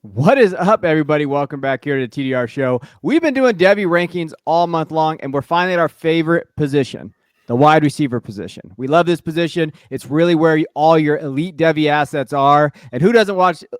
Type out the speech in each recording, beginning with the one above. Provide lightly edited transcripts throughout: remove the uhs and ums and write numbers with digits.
What is up, everybody? Welcome back here to the TDR Show. We've been doing Devy rankings all month long, and we're finally at our favorite position, the wide receiver position. We love this position. It's really where all your elite Devy assets are. And who doesn't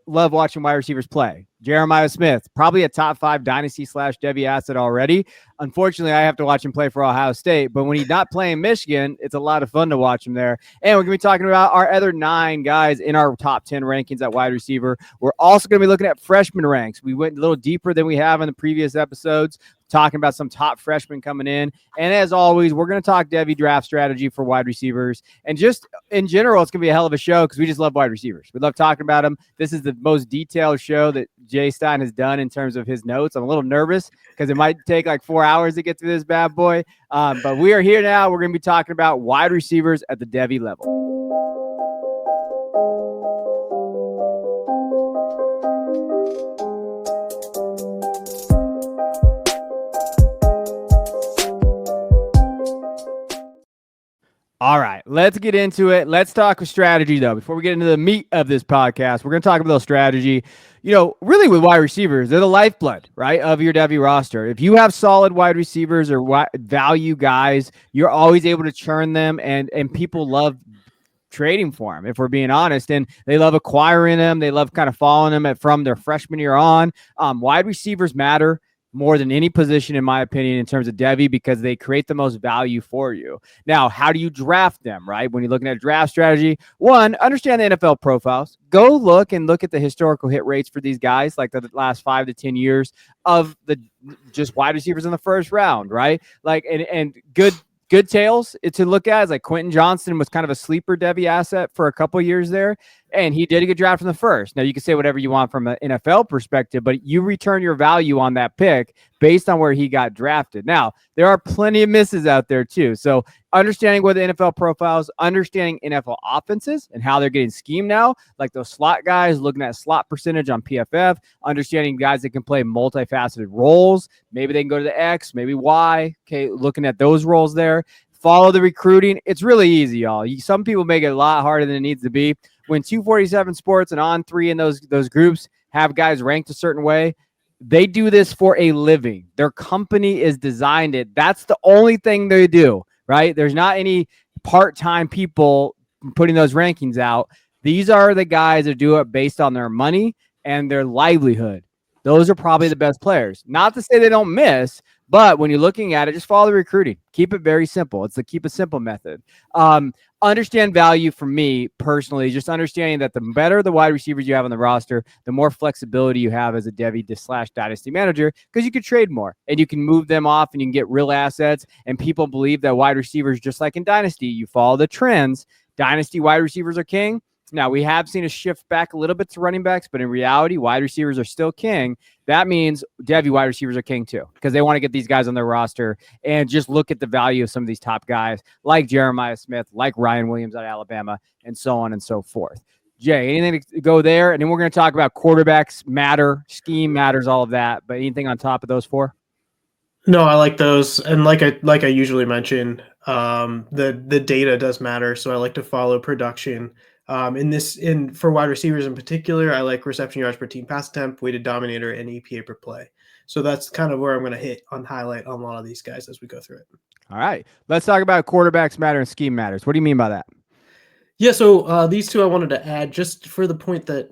love watching wide receivers play? Jeremiah Smith, probably a top 5 Dynasty / Devy asset already. Unfortunately, I have to watch him play for Ohio State, but when he's not playing Michigan, it's a lot of fun to watch him there. And we're going to be talking about our other 9 guys in our top 10 rankings at wide receiver. We're also going to be looking at freshman ranks. We went a little deeper than we have in the previous episodes, talking about some top freshmen coming in. And as always, we're going to talk Devy draft strategy for wide receivers. And just in general, it's going to be a hell of a show because we just love wide receivers. We love talking about them. This is the most detailed show that Jay Stein has done in terms of his notes. I'm a little nervous because it might take like 4 hours to get through this bad boy. But we are here now. We're going to be talking about wide receivers at the Devy level. All right, let's get into it. Let's talk strategy, though. Before we get into the meat of this podcast, we're going to talk about strategy. You know, really with wide receivers, they're the lifeblood, right, of your Devy roster. If you have solid wide receivers or value guys, you're always able to churn them, and people love trading for them, if we're being honest, and they love acquiring them. They love kind of following them from their freshman year on. Wide receivers matter more than any position, in my opinion, in terms of Devy, because they create the most value for you. Now, how do you draft them, right? When you're looking at draft strategy, one, understand the NFL profiles. Go look at the historical hit rates for these guys, like the last 5 to 10 years of the just wide receivers in the first round, right? Like, and good tails to look at is like Quentin Johnston was kind of a sleeper Devy asset for a couple years there, and he did get drafted from the first. Now, you can say whatever you want from an NFL perspective, but you return your value on that pick based on where he got drafted. Now, there are plenty of misses out there too. So understanding what the NFL profiles, understanding NFL offenses and how they're getting schemed now, like those slot guys, looking at slot percentage on PFF, understanding guys that can play multifaceted roles. Maybe they can go to the X, maybe Y. Okay, looking at those roles there. Follow the recruiting. It's really easy, y'all. Some people make it a lot harder than it needs to be. When 247 Sports and On3 and those groups have guys ranked a certain way, they do this for a living. Their company is designed it. That's the only thing they do, right? There's not any part-time people putting those rankings out. These are the guys that do it based on their money and their livelihood. Those are probably the best players. Not to say they don't miss, but when you're looking at it, just follow the recruiting. Keep it very simple. It's the keep it simple method. Understand value for me personally, just understanding that the better the wide receivers you have on the roster, the more flexibility you have as a Devy / Dynasty manager, because you can trade more and you can move them off and you can get real assets. And people believe that wide receivers, just like in Dynasty, you follow the trends. Dynasty wide receivers are king. Now, we have seen a shift back a little bit to running backs, but in reality, wide receivers are still king. That means Devy wide receivers are king too, because they want to get these guys on their roster and just look at the value of some of these top guys like Jeremiah Smith, like Ryan Williams at Alabama, and so on and so forth. Jay, anything to go there? And then we're going to talk about quarterbacks matter, scheme matters, all of that. But anything on top of those 4? No, I like those, and like I usually mention, the data does matter. So I like to follow production. For wide receivers in particular, I like reception yards per team pass attempt, weighted dominator, and EPA per play. So that's kind of where I'm going to highlight on a lot of these guys as we go through it. All right, let's talk about quarterbacks matter and scheme matters. What do you mean by that? Yeah, so these two I wanted to add just for the point that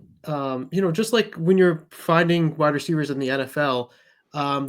just like when you're finding wide receivers in the NFL,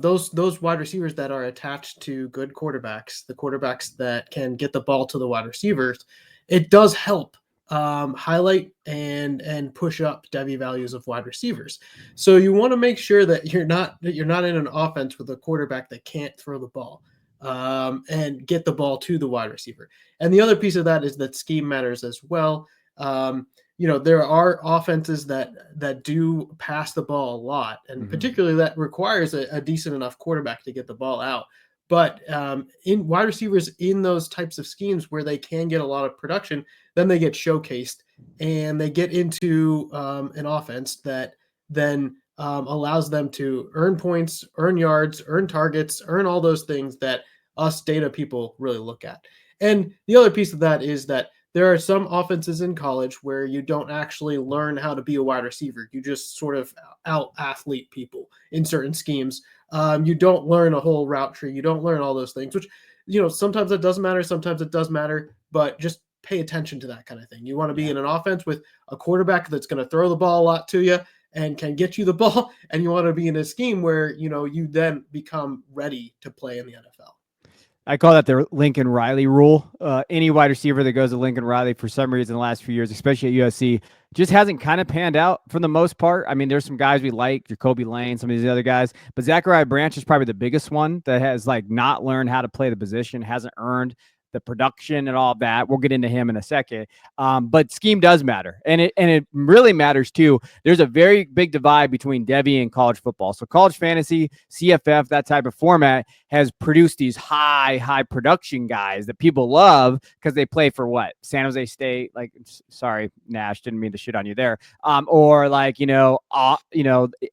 those wide receivers that are attached to good quarterbacks, the quarterbacks that can get the ball to the wide receivers, it does help highlight and push up Devy values of wide receivers. So you want to make sure that you're not in an offense with a quarterback that can't throw the ball and get the ball to the wide receiver. And the other piece of that is that scheme matters as well. There are offenses that do pass the ball a lot, and particularly that requires a decent enough quarterback to get the ball out. But in wide receivers in those types of schemes where they can get a lot of production, then they get showcased and they get into an offense that then allows them to earn points, earn yards, earn targets, earn all those things that us data people really look at. And the other piece of that is that there are some offenses in college where you don't actually learn how to be a wide receiver. You just sort of out athlete people in certain schemes. You don't learn a whole route tree. You don't learn all those things, which, sometimes it doesn't matter. Sometimes it does matter, but just pay attention to that kind of thing. You want to be in an offense with a quarterback that's going to throw the ball a lot to you and can get you the ball. And you want to be in a scheme where, you then become ready to play in the NFL. I call that the Lincoln Riley rule. Any wide receiver that goes to Lincoln Riley for some reason the last few years, especially at USC, just hasn't kind of panned out for the most part. I mean, there's some guys we like, Jacoby Lane, some of these other guys, but Zachariah Branch is probably the biggest one that has not learned how to play the position, hasn't earned the production and all of that. We'll get into him in a second. But scheme does matter. And it really matters too. There's a very big divide between Devy and college football. So college fantasy, CFF, that type of format has produced these high production guys that people love because they play for what? San Jose State, sorry, Nash, didn't mean to shit on you there. Or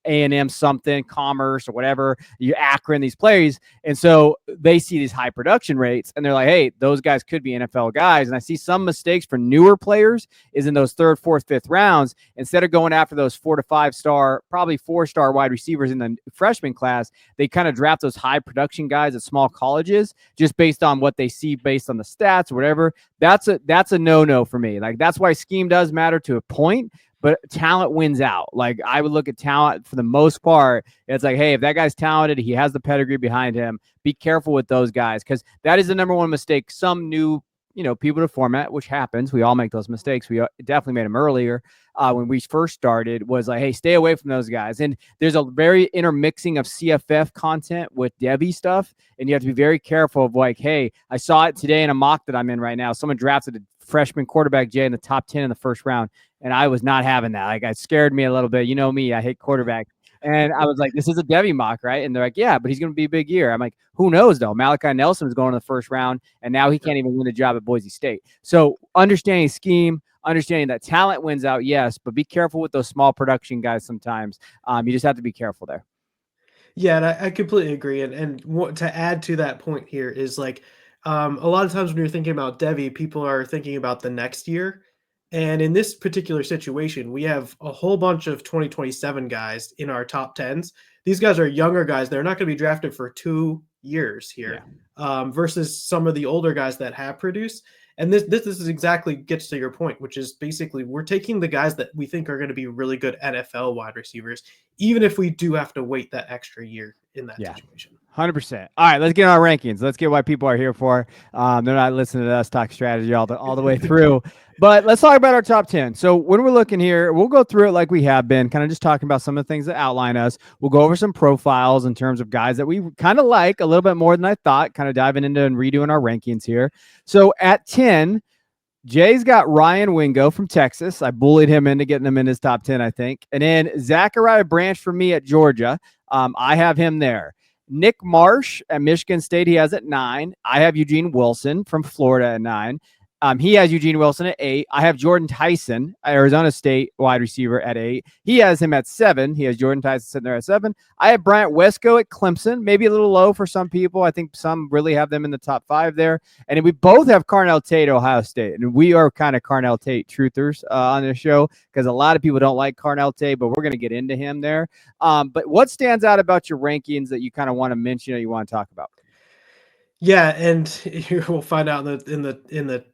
A&M something, Commerce or whatever, Akron, these plays. And so they see these high production rates and they're like, hey, those guys could be NFL guys. And I see some mistakes for newer players is in those 3rd, 4th, 5th rounds, instead of going after those 4 to 5 star, probably 4-star wide receivers in the freshman class, they kind of draft those high production guys at small colleges just based on what they see based on the stats or whatever. That's a no-no for me. That's why scheme does matter to a point, but talent wins out. I would look at talent for the most part. It's hey, if that guy's talented, he has the pedigree behind him, be careful with those guys because that is the number one mistake some new people to format, which happens. We all make those mistakes. We definitely made them earlier when we first started, was hey, stay away from those guys. And there's a very intermixing of CFF content with Devy stuff. And you have to be very careful of hey, I saw it today in a mock that I'm in right now. Someone drafted a freshman quarterback, Jay, in the top 10 in the first round. And I was not having that. It scared me a little bit. You know me, I hate quarterback. And I was this is a Devy mock, right? And they're yeah, but he's going to be a big year. I'm who knows, though? Malachi Nelson is going in the first round, and now he can't even win the job at Boise State. So understanding scheme, understanding that talent wins out, yes, but be careful with those small production guys sometimes. You just have to be careful there. Yeah, and I completely agree. And to add to that point here is a lot of times when you're thinking about Devy, people are thinking about the next year. And in this particular situation, we have a whole bunch of 2027 guys in our top 10s. These guys are younger guys. They're not going to be drafted for 2 years here, versus some of the older guys that have produced. And this is exactly gets to your point, which is basically we're taking the guys that we think are going to be really good NFL wide receivers, even if we do have to wait that extra year in that situation. 100%. All right, let's get our rankings. Let's get what people are here for. They're not listening to us talk strategy all the way through. But let's talk about our top 10. So when we're looking here, we'll go through it like we have been, kind of just talking about some of the things that outline us. We'll go over some profiles in terms of guys that we kind of like a little bit more than I thought, kind of diving into and redoing our rankings here. So at 10, Jay's got Ryan Wingo from Texas. I bullied him into getting him in his top 10, I think. And then Zachariah Branch for me at Georgia. I have him there. Nick Marsh at Michigan State, he has at 9. I have Eugene Wilson from Florida at 9. He has Eugene Wilson at 8. I have Jordan Tyson, Arizona State wide receiver, at 8. He has him at 7. He has Jordan Tyson sitting there at 7. I have Bryant Wesco at Clemson, maybe a little low for some people. I think some really have them in the top 5 there. And we both have Carnell Tate, Ohio State. And we are kind of Carnell Tate truthers on this show because a lot of people don't like Carnell Tate, but we're going to get into him there. But what stands out about your rankings that you kind of want to mention or you want to talk about? Yeah, and we'll find out in the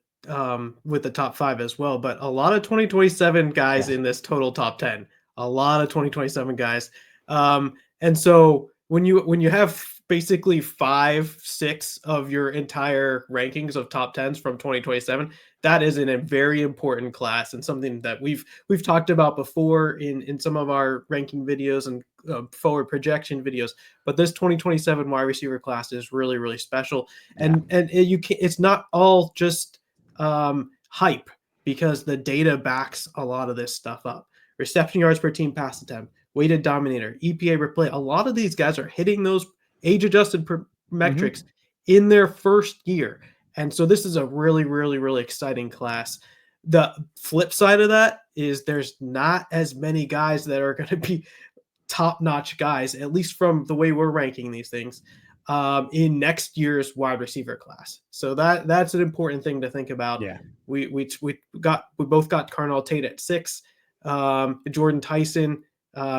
with the top 5 as well, but a lot of 2027 guys in this total top 10, a lot of 2027 guys. And so when you have basically 5, 6 of your entire rankings of top 10s from 2027, that is in a very important class and something that we've talked about before in some of our ranking videos and forward projection videos. But this 2027 wide receiver class is really, really special. And it's not all just hype, because the data backs a lot of this stuff up. Reception yards per team pass attempt, weighted dominator, EPA per play. A lot of these guys are hitting those age-adjusted metrics in their first year. And so this is a really, really, really exciting class. The flip side of that is there's not as many guys that are going to be top-notch guys, at least from the way we're ranking these things. in next year's wide receiver class. So that's an important thing to think about. Yeah. We both got Carnell Tate at 6, Jordan Tyson,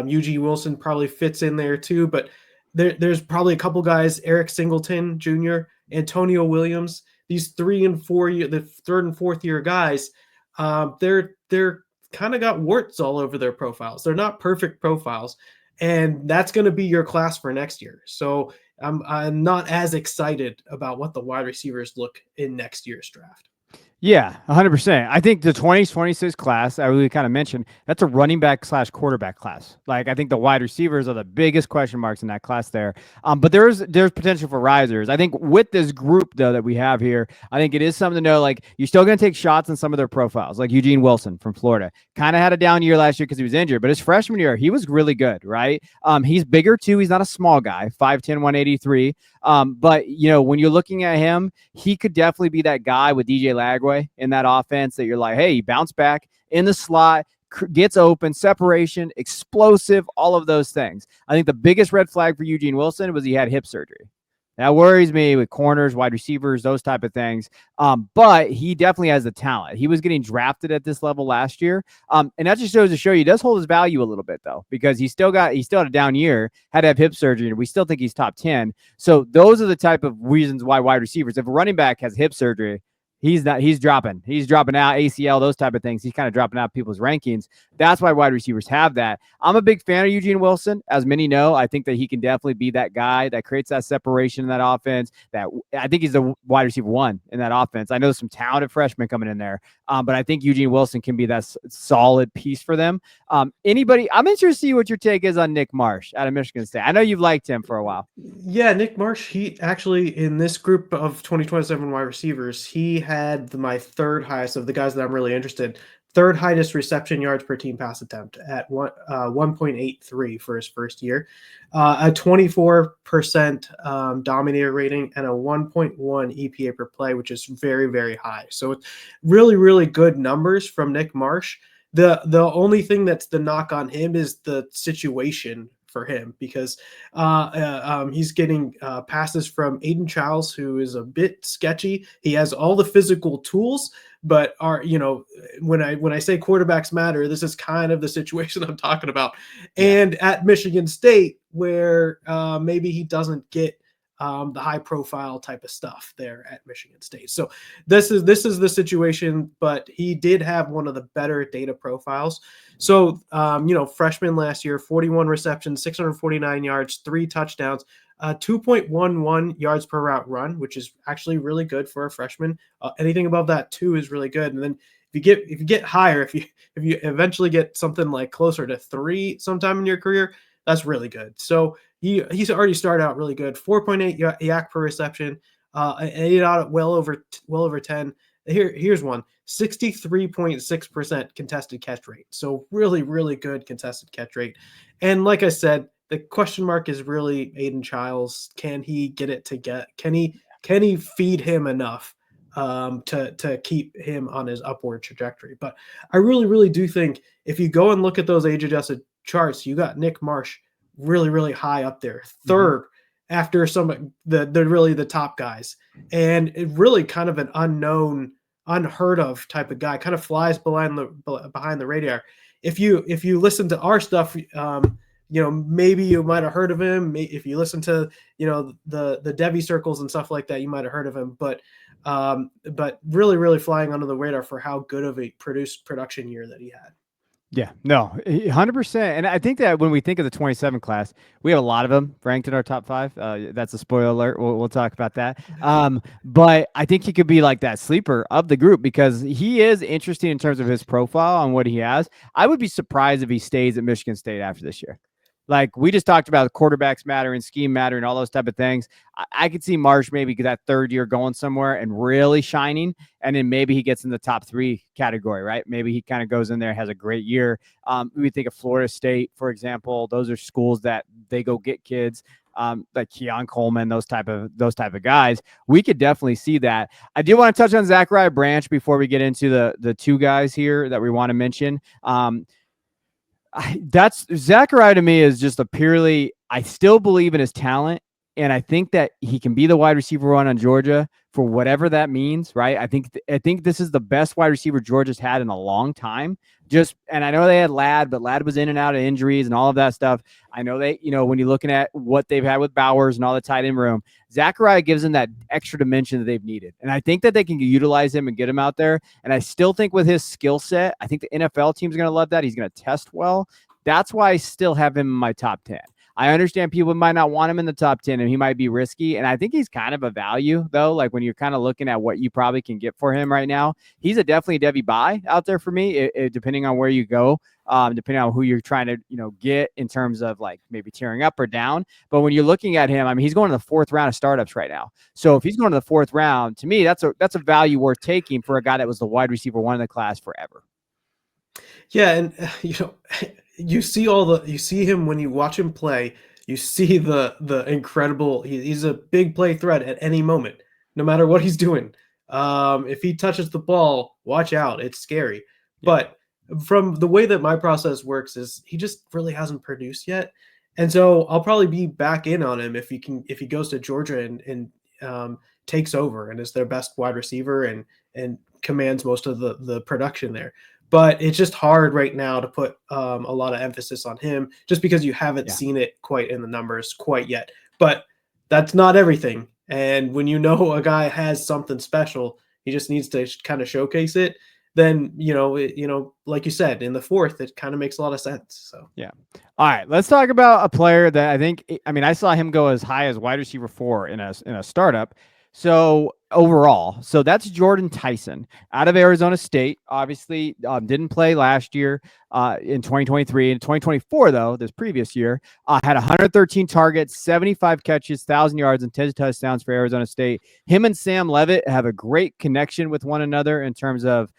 Eugene Wilson probably fits in there too, but there's probably a couple guys, Eric Singleton Jr., Antonio Williams, these 3 and 4 year, the 3rd and 4th year guys, they're kind of got warts all over their profiles. They're not perfect profiles, and that's going to be your class for next year. So I'm not as excited about what the wide receivers look in next year's draft. Yeah, 100%. I think the 2026 class, I really kind of mentioned, that's a running back / quarterback class. Like, I think the wide receivers are the biggest question marks in that class there. But there's potential for risers. I think with this group, though, that we have here, I think it is something to know, like, you're still going to take shots on some of their profiles, like Eugene Wilson from Florida. Kind of had a down year last year because he was injured, but his freshman year, he was really good, right? He's bigger, too. He's not a small guy, 5'10", 183. But, when you're looking at him, he could definitely be that guy with DJ Lagway in that offense that you're like, hey, he bounced back in the slot, gets open, separation, explosive, all of those things. I think the biggest red flag for Eugene Wilson was he had hip surgery. That worries me with corners, wide receivers, those type of things. But he definitely has the talent. He was getting drafted at this level last year. And that just goes to show you he does hold his value a little bit, though, because he still had a down year, had to have hip surgery, and we still think he's top 10. So those are the type of reasons why wide receivers, if a running back has hip surgery, he's dropping out, ACL, those type of things. He's kind of dropping out people's rankings. That's why wide receivers have that. I'm a big fan of Eugene Wilson. As many know, I think that he can definitely be that guy that creates that separation in that offense. That I think he's the wide receiver 1 in that offense. I know some talented freshmen coming in there, but I think Eugene Wilson can be that solid piece for them. Anybody, I'm interested to see what your take is on Nick Marsh out of Michigan State. I know you've liked him for a while. Yeah, Nick Marsh, he actually, in this group of 2027 wide receivers, he had my 3rd highest of the guys that I'm really interested. 3rd highest reception yards per team pass attempt at 1.83 for his first year, a 24% dominator rating, and a 1.1 EPA per play, which is very, very high. So it's really, really good numbers from Nick Marsh. The only thing that's the knock on him is the situation for him, because he's getting passes from Aiden Childs, who is a bit sketchy. He has all the physical tools, but when I say quarterbacks matter, this is kind of the situation I'm talking about. And at Michigan State, where maybe he doesn't get the high profile type of stuff there at Michigan State. So this is the situation, but he did have one of the better data profiles. So, freshman last year, 41 receptions, 649 yards, 3 touchdowns, 2.11 yards per route run, which is actually really good for a freshman. Anything above that 2 is really good. And then if you get higher, if you eventually get something like closer to 3 sometime in your career, that's really good. So he's already started out really good. 4.8 yak per reception, 8 out well over 10. Here's one: 63.6% contested catch rate. So really, really good contested catch rate. And like I said, the question mark is really Aiden Childs. Can he get it to get? Can he feed him enough to keep him on his upward trajectory? But I really, really do think if you go and look at those age-adjusted charts, you got Nick Marsh really, really high up there, 3rd after some the really the top guys, and it really kind of an unknown, unheard of type of guy, kind of flies behind the radar. If you listen to our stuff, maybe you might have heard of him. If you listen to the Devy circles and stuff like that, you might have heard of him. But really, really flying under the radar for how good of a production year that he had. Yeah, no, 100%. And I think that when we think of the 27 class, we have a lot of them ranked in our top 5. That's a spoiler alert. We'll talk about that. But I think he could be like that sleeper of the group because he is interesting in terms of his profile and what he has. I would be surprised if he stays at Michigan State after this year. Like we just talked about, quarterbacks matter and scheme matter and all those type of things. I could see Marsh maybe that 3rd year going somewhere and really shining, and then maybe he gets in the top 3 category, right? Maybe he kind of goes in there, has a great year. We think of Florida State, for example. Those are schools that they go get kids like Keon Coleman, those type of guys. We could definitely see that. I do want to touch on Zachariah Branch before we get into the 2 guys here that we want to mention. That's Zachariah to me is just I still believe in his talent. And I think that he can be the wide receiver one on Georgia for whatever that means, right? I think this is the best wide receiver Georgia's had in a long time. And I know they had Ladd, but Ladd was in and out of injuries and all of that stuff. I know when you're looking at what they've had with Bowers and all the tight end room, Zachariah gives them that extra dimension that they've needed. And I think that they can utilize him and get him out there. And I still think with his skill set, I think the NFL team's going to love that. He's going to test well. That's why I still have him in my top 10. I understand people might not want him in the top 10 and he might be risky. And I think he's kind of a value, though. Like when you're kind of looking at what you probably can get for him right now, he's definitely a Devy buy out there for me, depending on where you go, depending on who you're trying to get in terms of like maybe tearing up or down. But when you're looking at him, I mean, he's going to the 4th round of startups right now. So if he's going to the 4th round, to me, that's a value worth taking for a guy that was the wide receiver one in the class forever. Yeah, and you see him when you watch him play. You see the incredible. He's a big play threat at any moment, no matter what he's doing. If he touches the ball, watch out. It's scary. Yeah. But from the way that my process works is he just really hasn't produced yet, and so I'll probably be back in on him if he goes to Georgia and takes over and is their best wide receiver and commands most of the production there. But it's just hard right now to put a lot of emphasis on him just because you haven't seen it quite in the numbers quite yet. But that's not everything. And when a guy has something special, he just needs to kind of showcase it. Then, like you said, in the 4th, it kind of makes a lot of sense. So, yeah. All right. Let's talk about a player that I saw him go as high as wide receiver 4 in a startup. So overall, that's Jordan Tyson out of Arizona State. Obviously, didn't play last year in 2023. In 2024, though, this previous year, had 113 targets, 75 catches, 1,000 yards, and 10 touchdowns for Arizona State. Him and Sam Levitt have a great connection with one another in terms of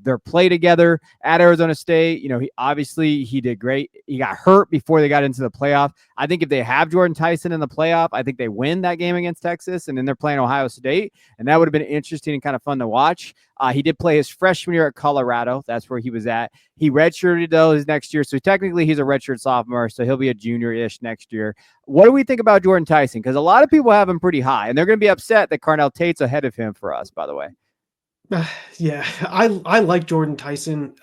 their play together at Arizona State. He did great. He got hurt before they got into the playoff. I think if they have Jordan Tyson in the playoff, I think they win that game against Texas, and then they're playing Ohio State, and that would have been interesting and kind of fun to watch. He did play his freshman year at Colorado. That's where he was at. He redshirted, though, his next year, so technically he's a redshirt sophomore, so he'll be a junior-ish next year. What do we think about Jordan Tyson? Because a lot of people have him pretty high, and they're going to be upset that Carnell Tate's ahead of him for us, by the way. Yeah, I like Jordan Tyson.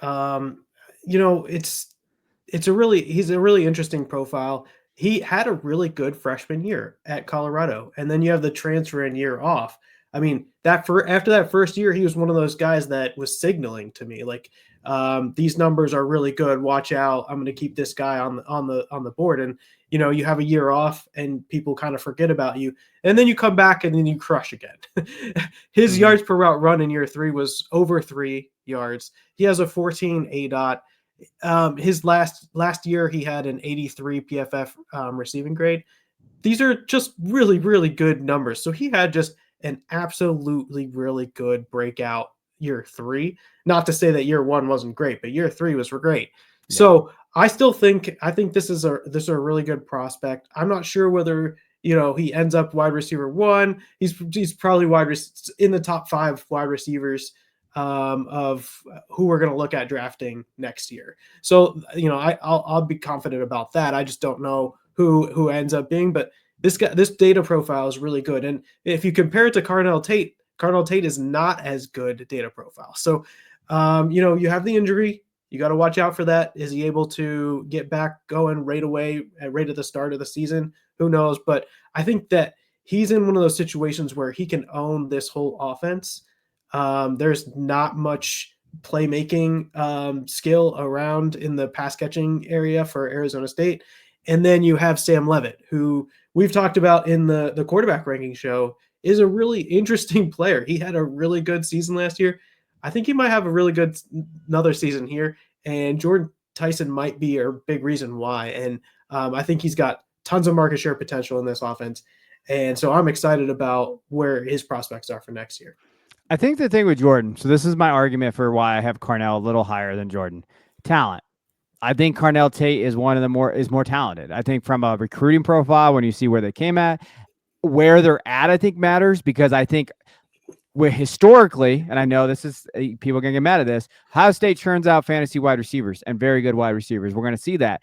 He's a really interesting profile. He had a really good freshman year at Colorado, and then you have the transfer and year off. I mean, after that first year, he was one of those guys that was signaling to me like, these numbers are really good. Watch out! I'm going to keep this guy on the board. And you have a year off, and people kind of forget about you, and then you come back and then you crush again. His yards per route run in year 3 was over 3 yards. He has a 14 ADOT. His last year, he had an 83 PFF receiving grade. These are just really, really good numbers. So he had just an absolutely really good breakout year 3. Not to say that year 1 wasn't great, but year 3 was great. Yeah. So I think this is a really good prospect. I'm not sure whether he ends up wide receiver 1. He's probably in the top 5 wide receivers of who we're going to look at drafting next year. So I'll be confident about that. I just don't know who ends up being, but this data profile is really good. And if you compare it to Carnell Tate is not as good data profile. So you have the injury. You got to watch out for that. Is he able to get back going right away, right at the start of the season? Who knows? But I think that he's in one of those situations where he can own this whole offense. There's not much playmaking skill around in the pass catching area for Arizona State. And then you have Sam Levitt, who we've talked about in the quarterback ranking show, is a really interesting player. He had a really good season last year. I think he might have a really good another season here, and Jordan Tyson might be a big reason why. And I think he's got tons of market share potential in this offense. And so I'm excited about where his prospects are for next year. I think the thing with Jordan, so this is my argument for why I have Carnell a little higher than Jordan. Talent. I think Carnell Tate is more talented. I think from a recruiting profile, when you see where they came at, where they're at, I think matters, because I think historically, and I know this is people are going to get mad at this, Ohio State churns out fantasy wide receivers and very good wide receivers. We're going to see that.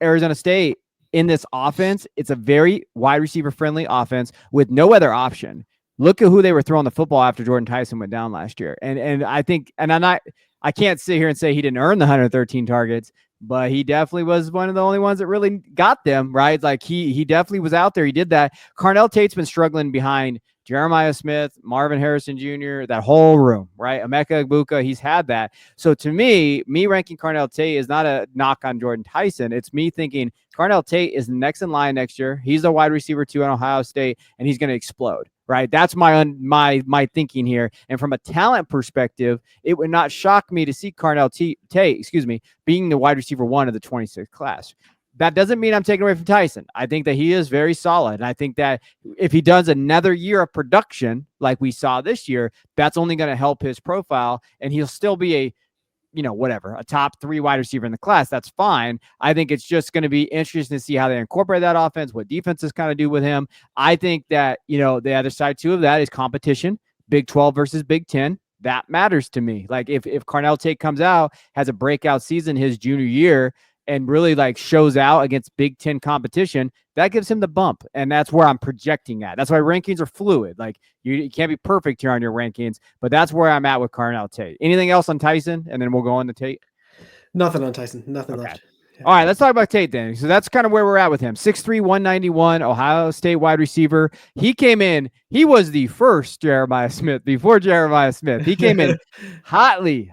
Arizona State, in this offense, it's a very wide receiver friendly offense with no other option. Look at who they were throwing the football after Jordan Tyson went down last year. And I think, and I can't sit here and say he didn't earn the 113 targets, but he definitely was one of the only ones that really got them, right? Like he definitely was out there. He did that. Carnell Tate's been struggling behind Jeremiah Smith, Marvin Harrison Jr., that whole room, right? Emeka Egbuka, he's had that. So to me ranking Carnell Tate is not a knock on Jordan Tyson. It's me thinking Carnell Tate is next in line next year. He's the wide receiver 2 on Ohio State, and he's going to explode, right? That's my thinking here. And from a talent perspective, it would not shock me to see Carnell Tate, being the wide receiver 1 of the 26th class. That doesn't mean I'm taking away from Tyson. I think that he is very solid. And I think that if he does another year of production like we saw this year, that's only going to help his profile, and he'll still be a top 3 wide receiver in the class. That's fine. I think it's just going to be interesting to see how they incorporate that offense, what defenses kind of do with him. I think that, the other side too of that is competition, Big 12 versus Big 10. That matters to me. Like if Carnell Tate comes out, has a breakout season his junior year, and really like shows out against Big 10 competition, that gives him the bump. And that's where I'm projecting at. That's why rankings are fluid. Like you can't be perfect here on your rankings, but that's where I'm at with Carnell Tate. Anything else on Tyson? And then we'll go on to Tate. Nothing on Tyson. Nothing left. Yeah. All right, let's talk about Tate then. So that's kind of where we're at with him. 6'3", 191, Ohio State wide receiver. He came in, he was the first Jeremiah Smith before Jeremiah Smith. He came in hotly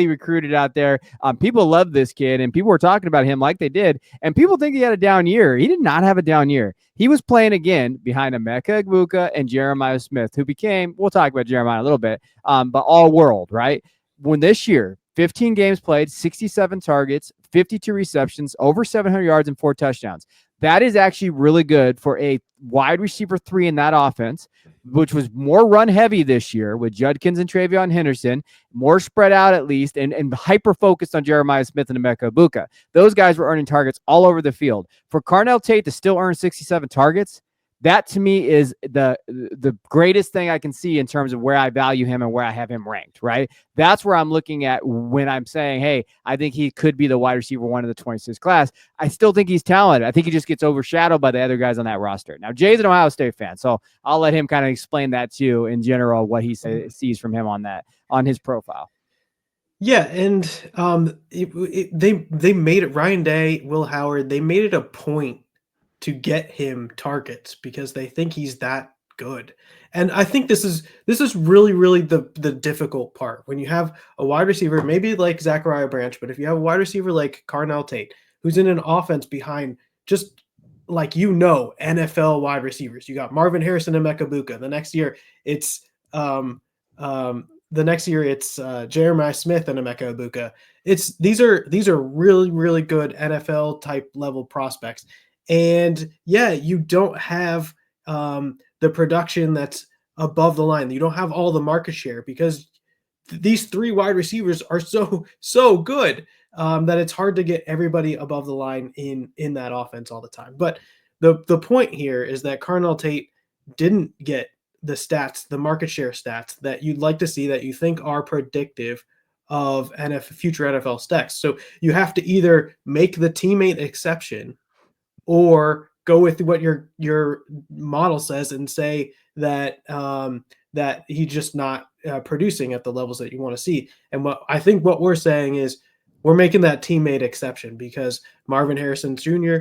recruited out there. People love this kid, and people were talking about him like they did, and people think he had a down year. He did not have a down year. He was playing again behind Emeka Egbuka and Jeremiah Smith, who became, we'll talk about Jeremiah a little bit, but all world, right? When this year, 15 games played, 67 targets, 52 receptions, over 700 yards, and 4 touchdowns. That is actually really good for a wide receiver 3 in that offense, which was more run heavy this year with Judkins and Travion Henderson, more spread out at least, and hyper focused on Jeremiah Smith and Emeka Egbuka. Those guys were earning targets all over the field. For Carnell Tate to still earn 67 targets, that to me is the greatest thing I can see in terms of where I value him and where I have him ranked, right? That's where I'm looking at when I'm saying, hey, I think he could be the wide receiver 1 of the 26th class. I still think he's talented. I think he just gets overshadowed by the other guys on that roster. Now, Jay's an Ohio State fan, so I'll let him kind of explain that too in general, what he sees from him on his profile. Yeah, and they made it, Ryan Day, Will Howard, they made it a point to get him targets because they think he's that good. And I think this is really the difficult part. When you have a wide receiver, maybe like Zachariah Branch, but if you have a wide receiver like Carnell Tate, who's in an offense behind just like, NFL wide receivers. You got Marvin Harrison and Emeka Egbuka. The next year it's Jeremiah Smith and Emeka Egbuka. These are really good NFL type level prospects. And yeah, you don't have the production that's above the line. You don't have all the market share because these 3 wide receivers are so good that it's hard to get everybody above the line in that offense all the time. But the point here is that Carnell Tate didn't get the stats, the market share stats that you'd like to see, that you think are predictive of future NFL stacks. So you have to either make the teammate exception or go with what your model says and say that that he's just not producing at the levels that you want to see. And what we're saying is we're making that teammate exception because Marvin Harrison Jr.,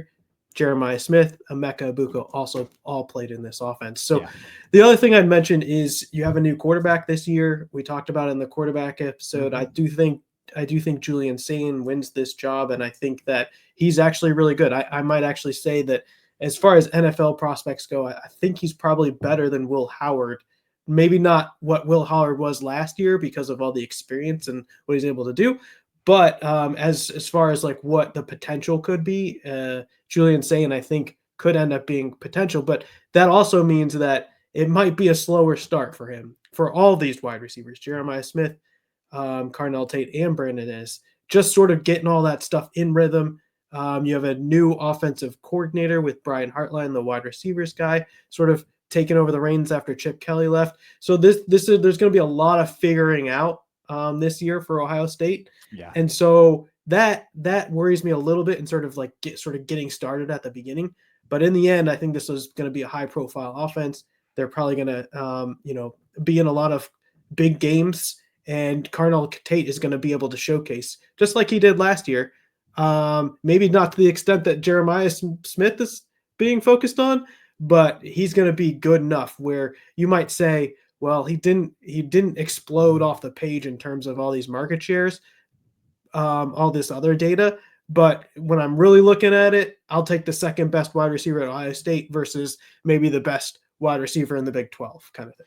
Jeremiah Smith, Emeka Egbuka also all played in this offense. So The other thing I'd mention is you have a new quarterback this year. We talked about it in the quarterback episode. Mm-hmm. I do think Julian Sain wins this job, and I think that he's actually really good. I might actually say that as far as NFL prospects go, I think he's probably better than Will Howard. Maybe not what Will Howard was last year because of all the experience and what he's able to do, but as far as like what the potential could be, Julian Sain I think could end up being potential, but that also means that it might be a slower start for him. For all these wide receivers, Jeremiah Smith, Carnell Tate, and Brandon is just sort of getting all that stuff in rhythm. You have a new offensive coordinator with Brian Hartline, the wide receivers guy, sort of taking over the reins after Chip Kelly left. So there's going to be a lot of figuring out this year for Ohio State. Yeah. And so that worries me a little bit and sort of getting started at the beginning. But in the end, I think this is going to be a high profile offense. They're probably going to, be in a lot of big games, and Carnell Tate is going to be able to showcase just like he did last year. Maybe not to the extent that Jeremiah Smith is being focused on, but he's going to be good enough where you might say, well, he didn't explode off the page in terms of all these market shares, all this other data. But when I'm really looking at it, I'll take the second best wide receiver at Ohio State versus maybe the best wide receiver in the Big 12 kind of thing.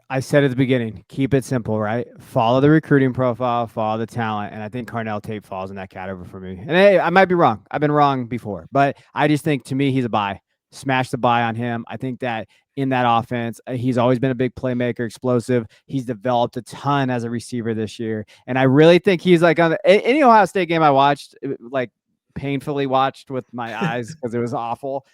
I said at the beginning, keep it simple, right? Follow the recruiting profile, follow the talent, and I think Carnell Tate falls in that category for me. And hey, I might be wrong. I've been wrong before, but I just think to me he's a buy. Smash the buy on him. I think that in that offense, he's always been a big playmaker, explosive. He's developed a ton as a receiver this year, and I really think he's like on any Ohio State game I watched, like painfully watched with my eyes because it was awful.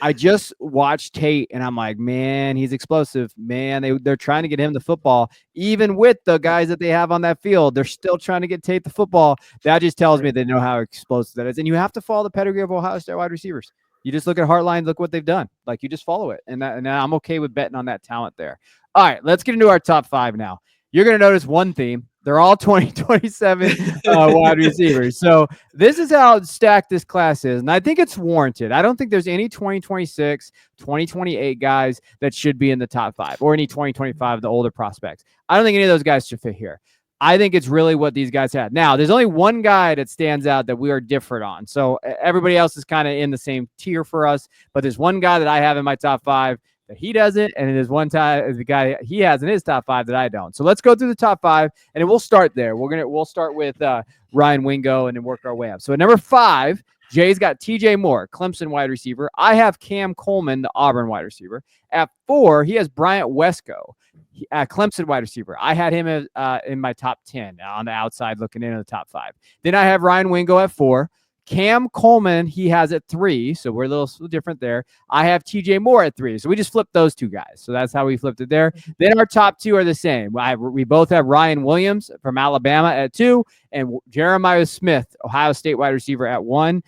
I just watched Tate and I'm like, man, he's explosive. Man, they're trying to get him the football. Even with the guys that they have on that field, they're still trying to get Tate the football. That just tells me they know how explosive that is. And you have to follow the pedigree of Ohio State wide receivers. You just look at Heartline, look what they've done. Like, you just follow it. And I'm okay with betting on that talent there. All right, let's get into our top 5 now. You're going to notice one theme. They're all 2027 wide receivers. So this is how stacked this class is. And I think it's warranted. I don't think there's any 2026, 2028 guys that should be in the top 5, or any 2025, the older prospects. I don't think any of those guys should fit here. I think it's really what these guys had. Now, there's only one guy that stands out that we are different on. So everybody else is kind of in the same tier for us. But there's one guy that I have in my top 5 that he doesn't, and there's one time the guy he has in his top 5 that I don't. So let's go through the top 5, and then we'll start there. We'll start with Ryan Wingo and then work our way up. So at number 5, Jay's got TJ Moore, Clemson wide receiver. I have Cam Coleman, the Auburn wide receiver. At 4, he has Bryant Wesco, Clemson wide receiver. I had him in my top 10 on the outside looking into the top 5. Then I have Ryan Wingo at 4. Cam Coleman, he has at 3, so we're a little different there. I have TJ Moore at 3, so we just flipped those two guys. So that's how we flipped it there. Then our top 2 are the same. We both have Ryan Williams from Alabama at 2, and Jeremiah Smith, Ohio State wide receiver, at 1.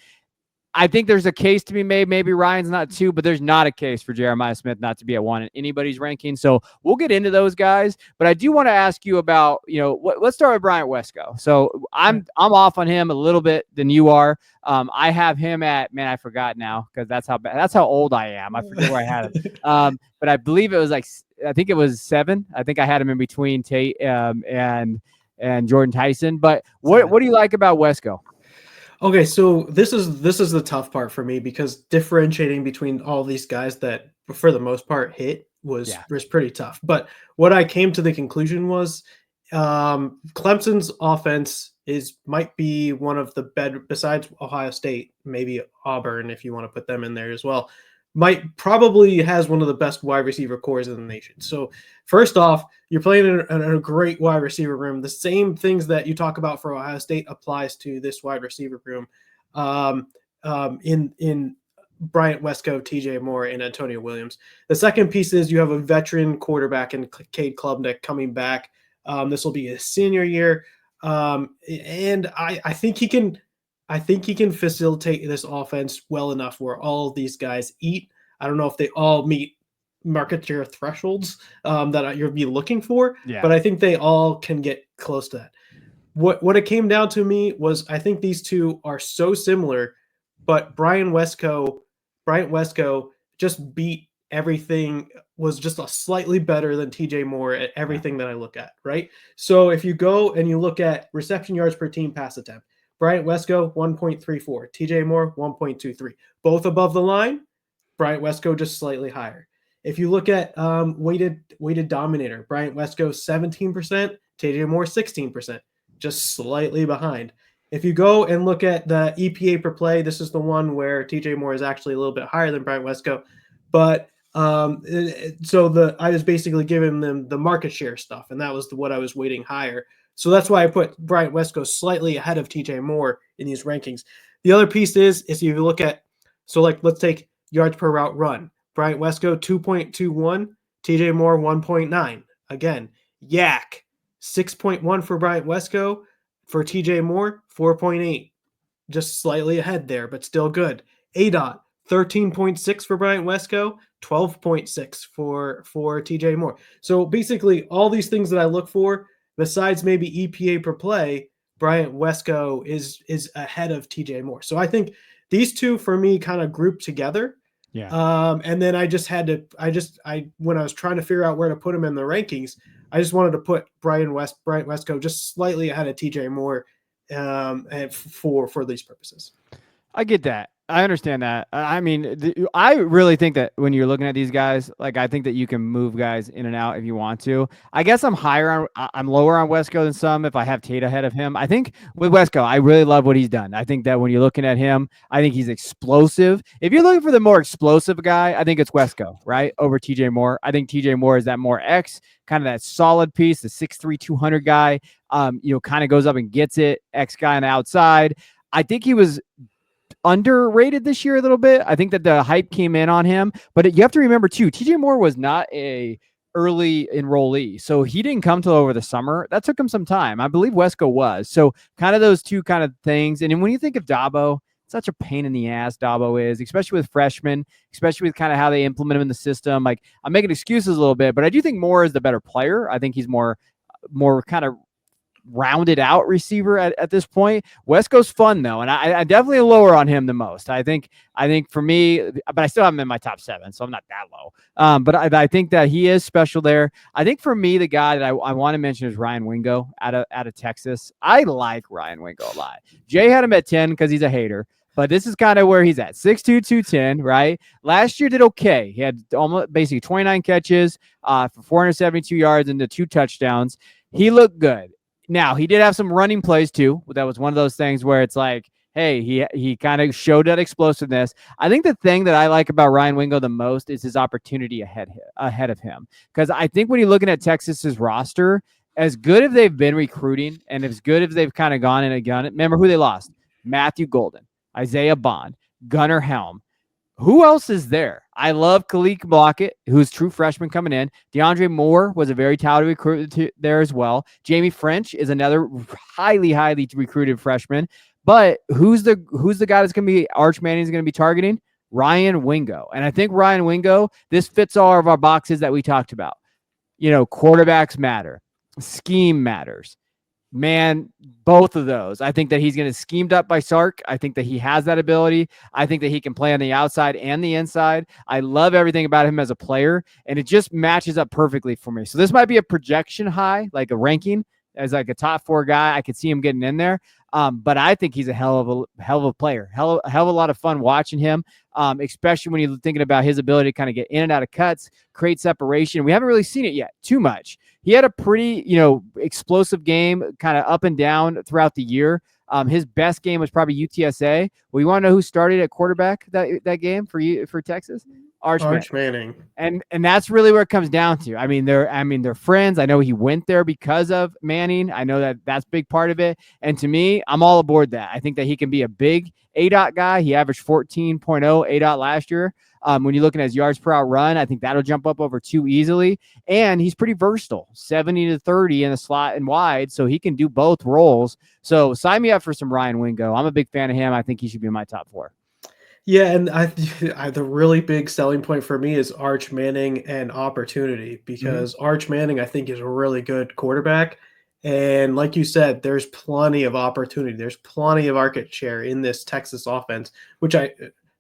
I think there's a case to be made. Maybe Ryan's not 2, but there's not a case for Jeremiah Smith not to be at 1 in anybody's ranking. So we'll get into those guys. But I do want to ask you about, let's start with Bryant Wesco. So I'm off on him a little bit than you are. I have him at, man, I forgot now because that's how old I am. I forget where I had him. But I believe it was I think it was 7. I think I had him in between Tate and Jordan Tyson. But what do you like about Wesco? Okay, so this is the tough part for me, because differentiating between all these guys that for the most part hit was pretty tough. But what I came to the conclusion was Clemson's offense might be one of the better, besides Ohio State, maybe Auburn if you want to put them in there as well, probably has one of the best wide receiver cores in the nation. So first off, you're playing in a great wide receiver room. The same things that you talk about for Ohio State applies to this wide receiver room. In Bryant Wesco, TJ Moore, and Antonio Williams. The second piece is you have a veteran quarterback in Cade Klubnik coming back. This will be his senior year. And I think he can facilitate this offense well enough where all of these guys eat. I don't know if they all meet market share thresholds that you'll be looking for, but I think they all can get close to that. What it came down to me was, I think these two are so similar, but Bryant Wesco just beat everything, was just a slightly better than TJ Moore at everything that I look at, right? So if you go and you look at reception yards per team pass attempt, Bryant Wesco 1.34, TJ Moore 1.23, both above the line. Bryant Wesco just slightly higher. If you look at weighted dominator, Bryant Wesco 17%, TJ Moore 16%, just slightly behind. If you go and look at the EPA per play, this is the one where TJ Moore is actually a little bit higher than Bryant Wesco, but I was basically giving them the market share stuff, and that was what I was weighting higher. So that's why I put Bryant Wesco slightly ahead of TJ Moore in these rankings. The other piece is if you look at, let's take yards per route run. Bryant Wesco 2.21, TJ Moore 1.9. Again, yak 6.1 for Bryant Wesco, For TJ Moore, 4.8, just slightly ahead there, but still good. ADOT, 13.6 for Bryant Wesco, 12.6 for TJ Moore. So basically, all these things that I look for, besides maybe EPA per play, Bryant Wesco is ahead of TJ Moore. So I think these two for me kind of group together. Yeah. And then I when I was trying to figure out where to put him in the rankings, I just wanted to put Bryant Wesco just slightly ahead of TJ Moore, and for these purposes. I get that. I understand that. I mean, I really think that when you're looking at these guys, like I think that you can move guys in and out if you want to. I guess I'm lower on Wesco than some if I have Tate ahead of him. I think with Wesco, I really love what he's done. I think that when you're looking at him, I think he's explosive. If you're looking for the more explosive guy, I think it's Wesco, right? Over TJ Moore. I think TJ Moore is that more X, kind of that solid piece, the 6'3", 200 guy, kind of goes up and gets it, X guy on the outside. I think he was underrated this year a little bit. I think that the hype came in on him, but you have to remember too, TJ Moore was not a early enrollee, so he didn't come till over the summer. That took him some time. I believe Wesco was. So kind of those two kind of things. And then when you think of Dabo, such a pain in the ass Dabo is, especially with freshmen, especially with kind of how they implement him in the system. Like, I'm making excuses a little bit, but I do think Moore is the better player. I think he's more kind of rounded out receiver at this point. Wesco's fun though, and I definitely lower on him the most. I think for me, but I still have him in my top 7, so I'm not that low. But I think that he is special there. I think for me, the guy that I want to mention is Ryan Wingo out of Texas. I like Ryan Wingo a lot. Jay had him at 10 because he's a hater. But this is kind of where he's at, 6'2", 210, right? Last year did okay. He had almost basically 29 catches for 472 yards and 2 touchdowns. He looked good. Now, he did have some running plays too. That was one of those things where it's like, hey, he kind of showed that explosiveness. I think the thing that I like about Ryan Wingo the most is his opportunity ahead of him. Because I think when you're looking at Texas's roster, as good as they've been recruiting and as good as they've kind of gone in and done it, remember who they lost? Matthew Golden, Isaiah Bond, Gunnar Helm. Who else is there? I love Khalid Blockett, who's true freshman coming in. DeAndre Moore was a very talented recruit there as well. Jamie French is another highly recruited freshman. But who's the guy that's going to be Arch Manning's going to be targeting? Ryan Wingo. And I think Ryan Wingo, this fits all of our boxes that we talked about. Quarterbacks matter. Scheme matters. Man, both of those. I think that he's going to schemed up by Sark. I think that he has that ability. I think that he can play on the outside and the inside. I love everything about him as a player, and it just matches up perfectly for me. So this might be a projection high, like a ranking as like a top 4 guy. I could see him getting in there. But I think he's a hell of a player. Hell of a lot of fun watching him, especially when you're thinking about his ability to kind of get in and out of cuts, create separation. We haven't really seen it yet too much. He had a pretty, explosive game, kind of up and down throughout the year. His best game was probably UTSA. Well, you want to know who started at quarterback that game for Texas? Arch Manning. And that's really where it comes down to. I mean, they're friends. I know he went there because of Manning. I know that's a big part of it. And to me, I'm all aboard that. I think that he can be a big ADOT guy. He averaged 14.0 ADOT last year. When you're looking at his yards per out run, I think that'll jump up over 2 easily. And he's pretty versatile, 70 to 30 in the slot and wide, so he can do both roles. So sign me up for some Ryan Wingo. I'm a big fan of him. I think he should be in my top 4. Yeah, and the really big selling point for me is Arch Manning and opportunity, because Arch Manning, I think, is a really good quarterback. And like you said, there's plenty of opportunity. There's plenty of market share in this Texas offense, which I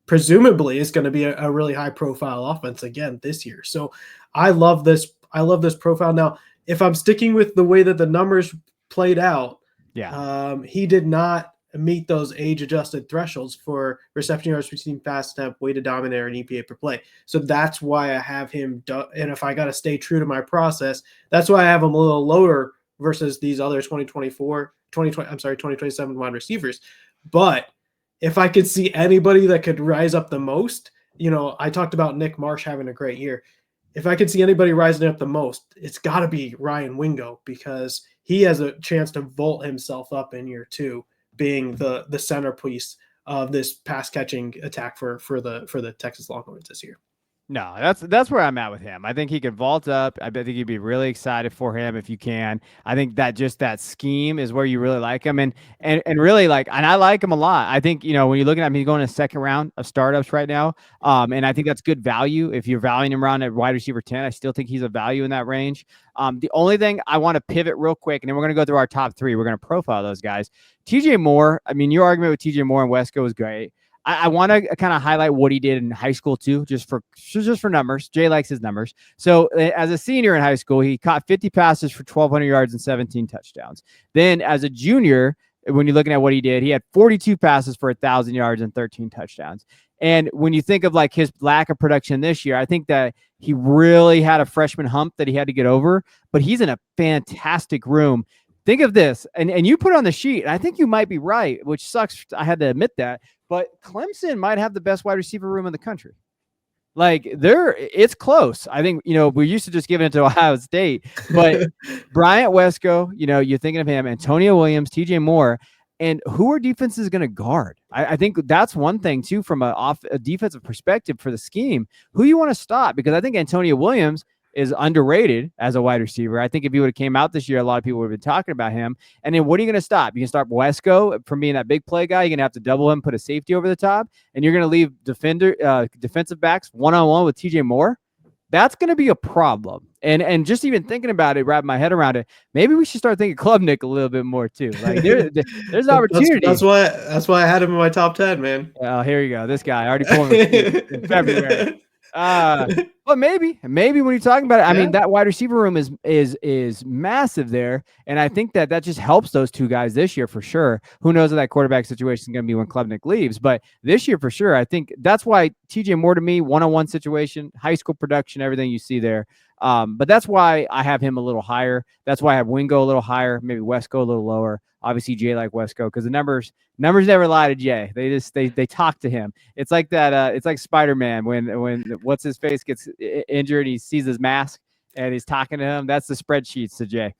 presumably is going to be a really high profile offense again this year. So I love this. I love this profile. Now, if I'm sticking with the way that the numbers played out, he did not meet those age-adjusted thresholds for reception yards between pass attempt, weighted dominator, and EPA per play. So that's why I have him. And if I got to stay true to my process, that's why I have him a little lower versus these other 2027 wide receivers. But if I could see anybody that could rise up the most, I talked about Nick Marsh having a great year. If I could see anybody rising up the most, it's got to be Ryan Wingo, because he has a chance to vault himself up in year 2, being the centerpiece of this pass catching attack for the Texas Longhorns this year. No, that's where I'm at with him. I think he could vault up. I think you'd be really excited for him if you can. I think that just that scheme is where you really like him, and really like, and I like him a lot. I think when you're looking at him, he's going in a second round of startups right now, and I think that's good value if you're valuing him around at wide receiver 10. I still think he's a value in that range. The only thing I want to pivot real quick, and then we're going to go through our top three. We're going to profile those guys. TJ Moore. I mean, your argument with TJ Moore and Wesco was great. I want to kind of highlight what he did in high school too, just for numbers. Jay likes his numbers. So as a senior in high school, he caught 50 passes for 1,200 yards and 17 touchdowns. Then as a junior, when you're looking at what he did, he had 42 passes for 1,000 yards and 13 touchdowns. And when you think of like his lack of production this year, I think that he really had a freshman hump that he had to get over, but he's in a fantastic room. Think of this, and you put on the sheet, and I think you might be right, which sucks. I had to admit that, but Clemson might have the best wide receiver room in the country. Like it's close. I think, we're used to just giving it to Ohio State, but Bryant Wesco, you're thinking of him, Antonio Williams, TJ Moore, and who are defenses going to guard? I think that's one thing too, from a defensive perspective for the scheme, who you want to stop, because I think Antonio Williams is underrated as a wide receiver. I think if he would have came out this year, a lot of people would have been talking about him. And then what are you going to stop? You can start Wesco from being that big play guy. You're going to have to double him, put a safety over the top, and you're going to leave defensive backs one-on-one with TJ Moore. That's going to be a problem. And just even thinking about it, wrapping my head around it, maybe we should start thinking Klubnik a little bit more too. Like there's opportunity. That's why I had him in my top 10, man. Oh, here you go. This guy already pulled him in February. But maybe when you're talking about it, I mean, that wide receiver room is massive there, and I think that just helps those two guys this year for sure. Who knows what that quarterback situation is going to be when Klubnik leaves, but this year for sure, I think that's why TJ Moore to me, one-on-one situation, high school production, everything you see there. But that's why I have him a little higher. That's why I have Wingo a little higher, maybe Wesco a little lower. Obviously, Jay like Wesco because the numbers never lie to Jay. They talk to him. It's like that. It's like Spider-Man when what's his face gets injured, and he sees his mask and he's talking to him. That's the spreadsheets to Jay.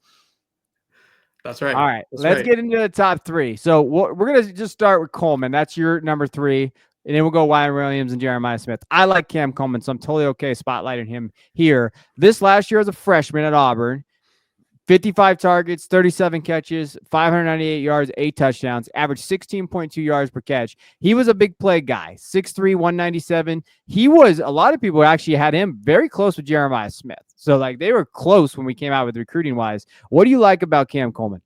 That's right. All right, let's get into the top three. So we're gonna just start with Coleman. That's your number 3. And then we'll go Wyatt Williams and Jeremiah Smith. I like Cam Coleman, so I'm totally okay spotlighting him here. This last year as a freshman at Auburn, 55 targets, 37 catches, 598 yards, 8 touchdowns, averaged 16.2 yards per catch. He was a big play guy, 6'3", 197. A lot of people actually had him very close with Jeremiah Smith. So like they were close when we came out with recruiting wise. What do you like about Cam Coleman?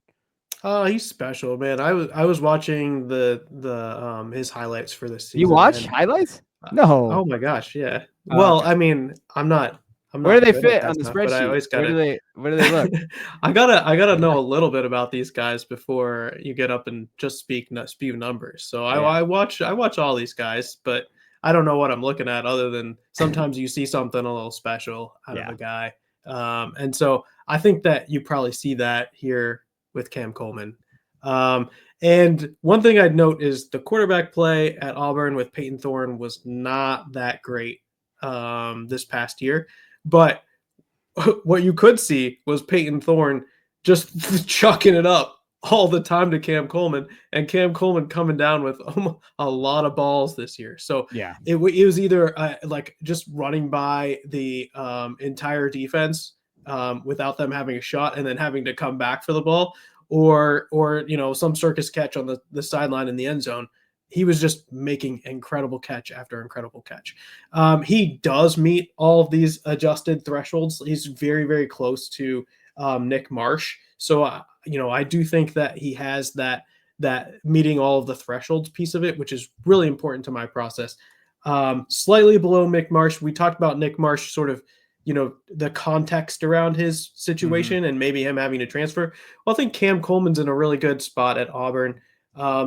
He's special, man. I was watching the his highlights for this season. You watch highlights? No. Oh my gosh, yeah. Well, okay. I mean, I'm not. Where do they fit on the spreadsheet? I always gotta, where do they look? I gotta know a little bit about these guys before you get up and just spew numbers. So yeah. I watch all these guys, but I don't know what I'm looking at other than sometimes you see something a little special out of a guy. And so I think that you probably see that here with Cam Coleman. And one thing I'd note is the quarterback play at Auburn with Peyton Thorne was not that great this past year. But what you could see was Peyton Thorne just chucking it up all the time to Cam Coleman, and Cam Coleman coming down with a lot of balls this year. So yeah, it was either like just running by the entire defense without them having a shot and then having to come back for the ball, or some circus catch on the sideline in the end zone. He was just making incredible catch after incredible catch. He does meet all of these adjusted thresholds. He's very, very close to Nick Marsh. So, I do think that he has that meeting all of the thresholds piece of it, which is really important to my process. Slightly below Nick Marsh. We talked about Nick Marsh sort of, the context around his situation and maybe him having to transfer. Well, I think Cam Coleman's in a really good spot at Auburn.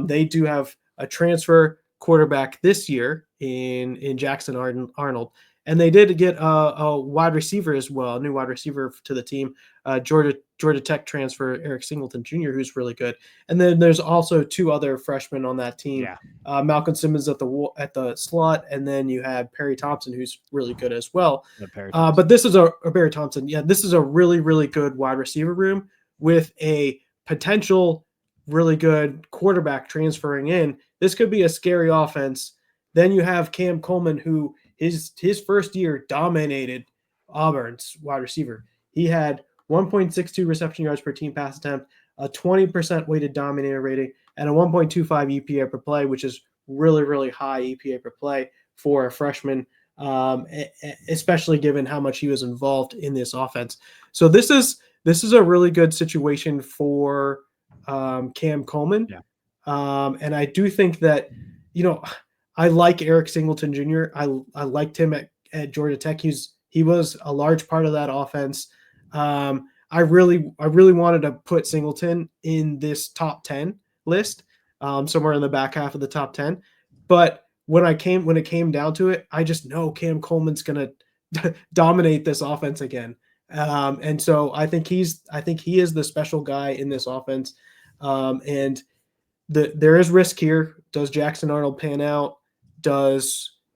They do have a transfer quarterback this year in Jackson Arnold. And they did get a wide receiver as well, a new wide receiver to the team, Georgia Tech transfer Eric Singleton Jr., who's really good. And then there's also 2 other freshmen on that team, Malcolm Simmons at the slot, and then you have Perry Thompson, who's really good as well. But this is Perry Thompson. Yeah, this is a really, really good wide receiver room with a potential really good quarterback transferring in. This could be a scary offense. Then you have Cam Coleman, who his first year dominated Auburn's wide receiver. He had 1.62 reception yards per team pass attempt, a 20% weighted dominator rating, and a 1.25 EPA per play, which is really, really high EPA per play for a freshman, especially given how much he was involved in this offense. So this is a really good situation for Cam Coleman. Yeah. And I do think that, I like Eric Singleton Jr. I liked him at Georgia Tech. He was a large part of that offense. I really wanted to put Singleton in this top 10 list, somewhere in the back half of the top 10. But when it came down to it, I just know Cam Coleman's going to dominate this offense again. And so I think he is the special guy in this offense. And there is risk here. Does Jackson Arnold pan out?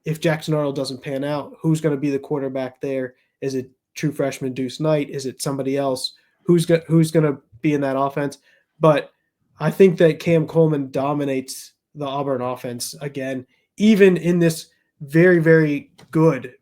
If Jackson Arnold doesn't pan out, who's going to be the quarterback there? Is it true freshman Deuce Knight? Is it somebody else? Who's going to be in that offense? But I think that Cam Coleman dominates the Auburn offense again, even in this very, very good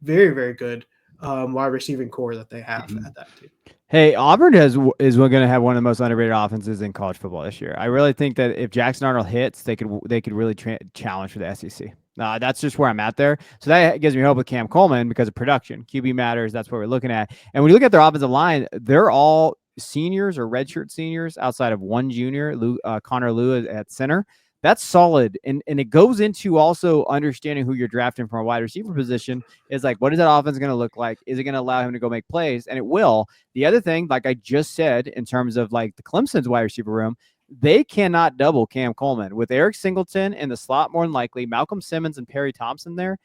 wide receiving core that they have at that team. Hey, Auburn is going to have one of the most underrated offenses in college football this year. I really think that if Jackson Arnold hits, they could really challenge for the SEC. That's just where I'm at there. So that gives me hope with Cam Coleman because of production. QB matters. That's what we're looking at. And when you look at their offensive line, they're all seniors or redshirt seniors outside of one junior, Connor Lew at center. That's solid. And it goes into also understanding who you're drafting from a wide receiver position is like, what is that offense going to look like? Is it going to allow him to go make plays? And it will. The other thing, like I just said, in terms of like the Clemson's wide receiver room, they cannot double Cam Coleman with Eric Singleton in the slot, more than likely, Malcolm Simmons and Perry Thompson there.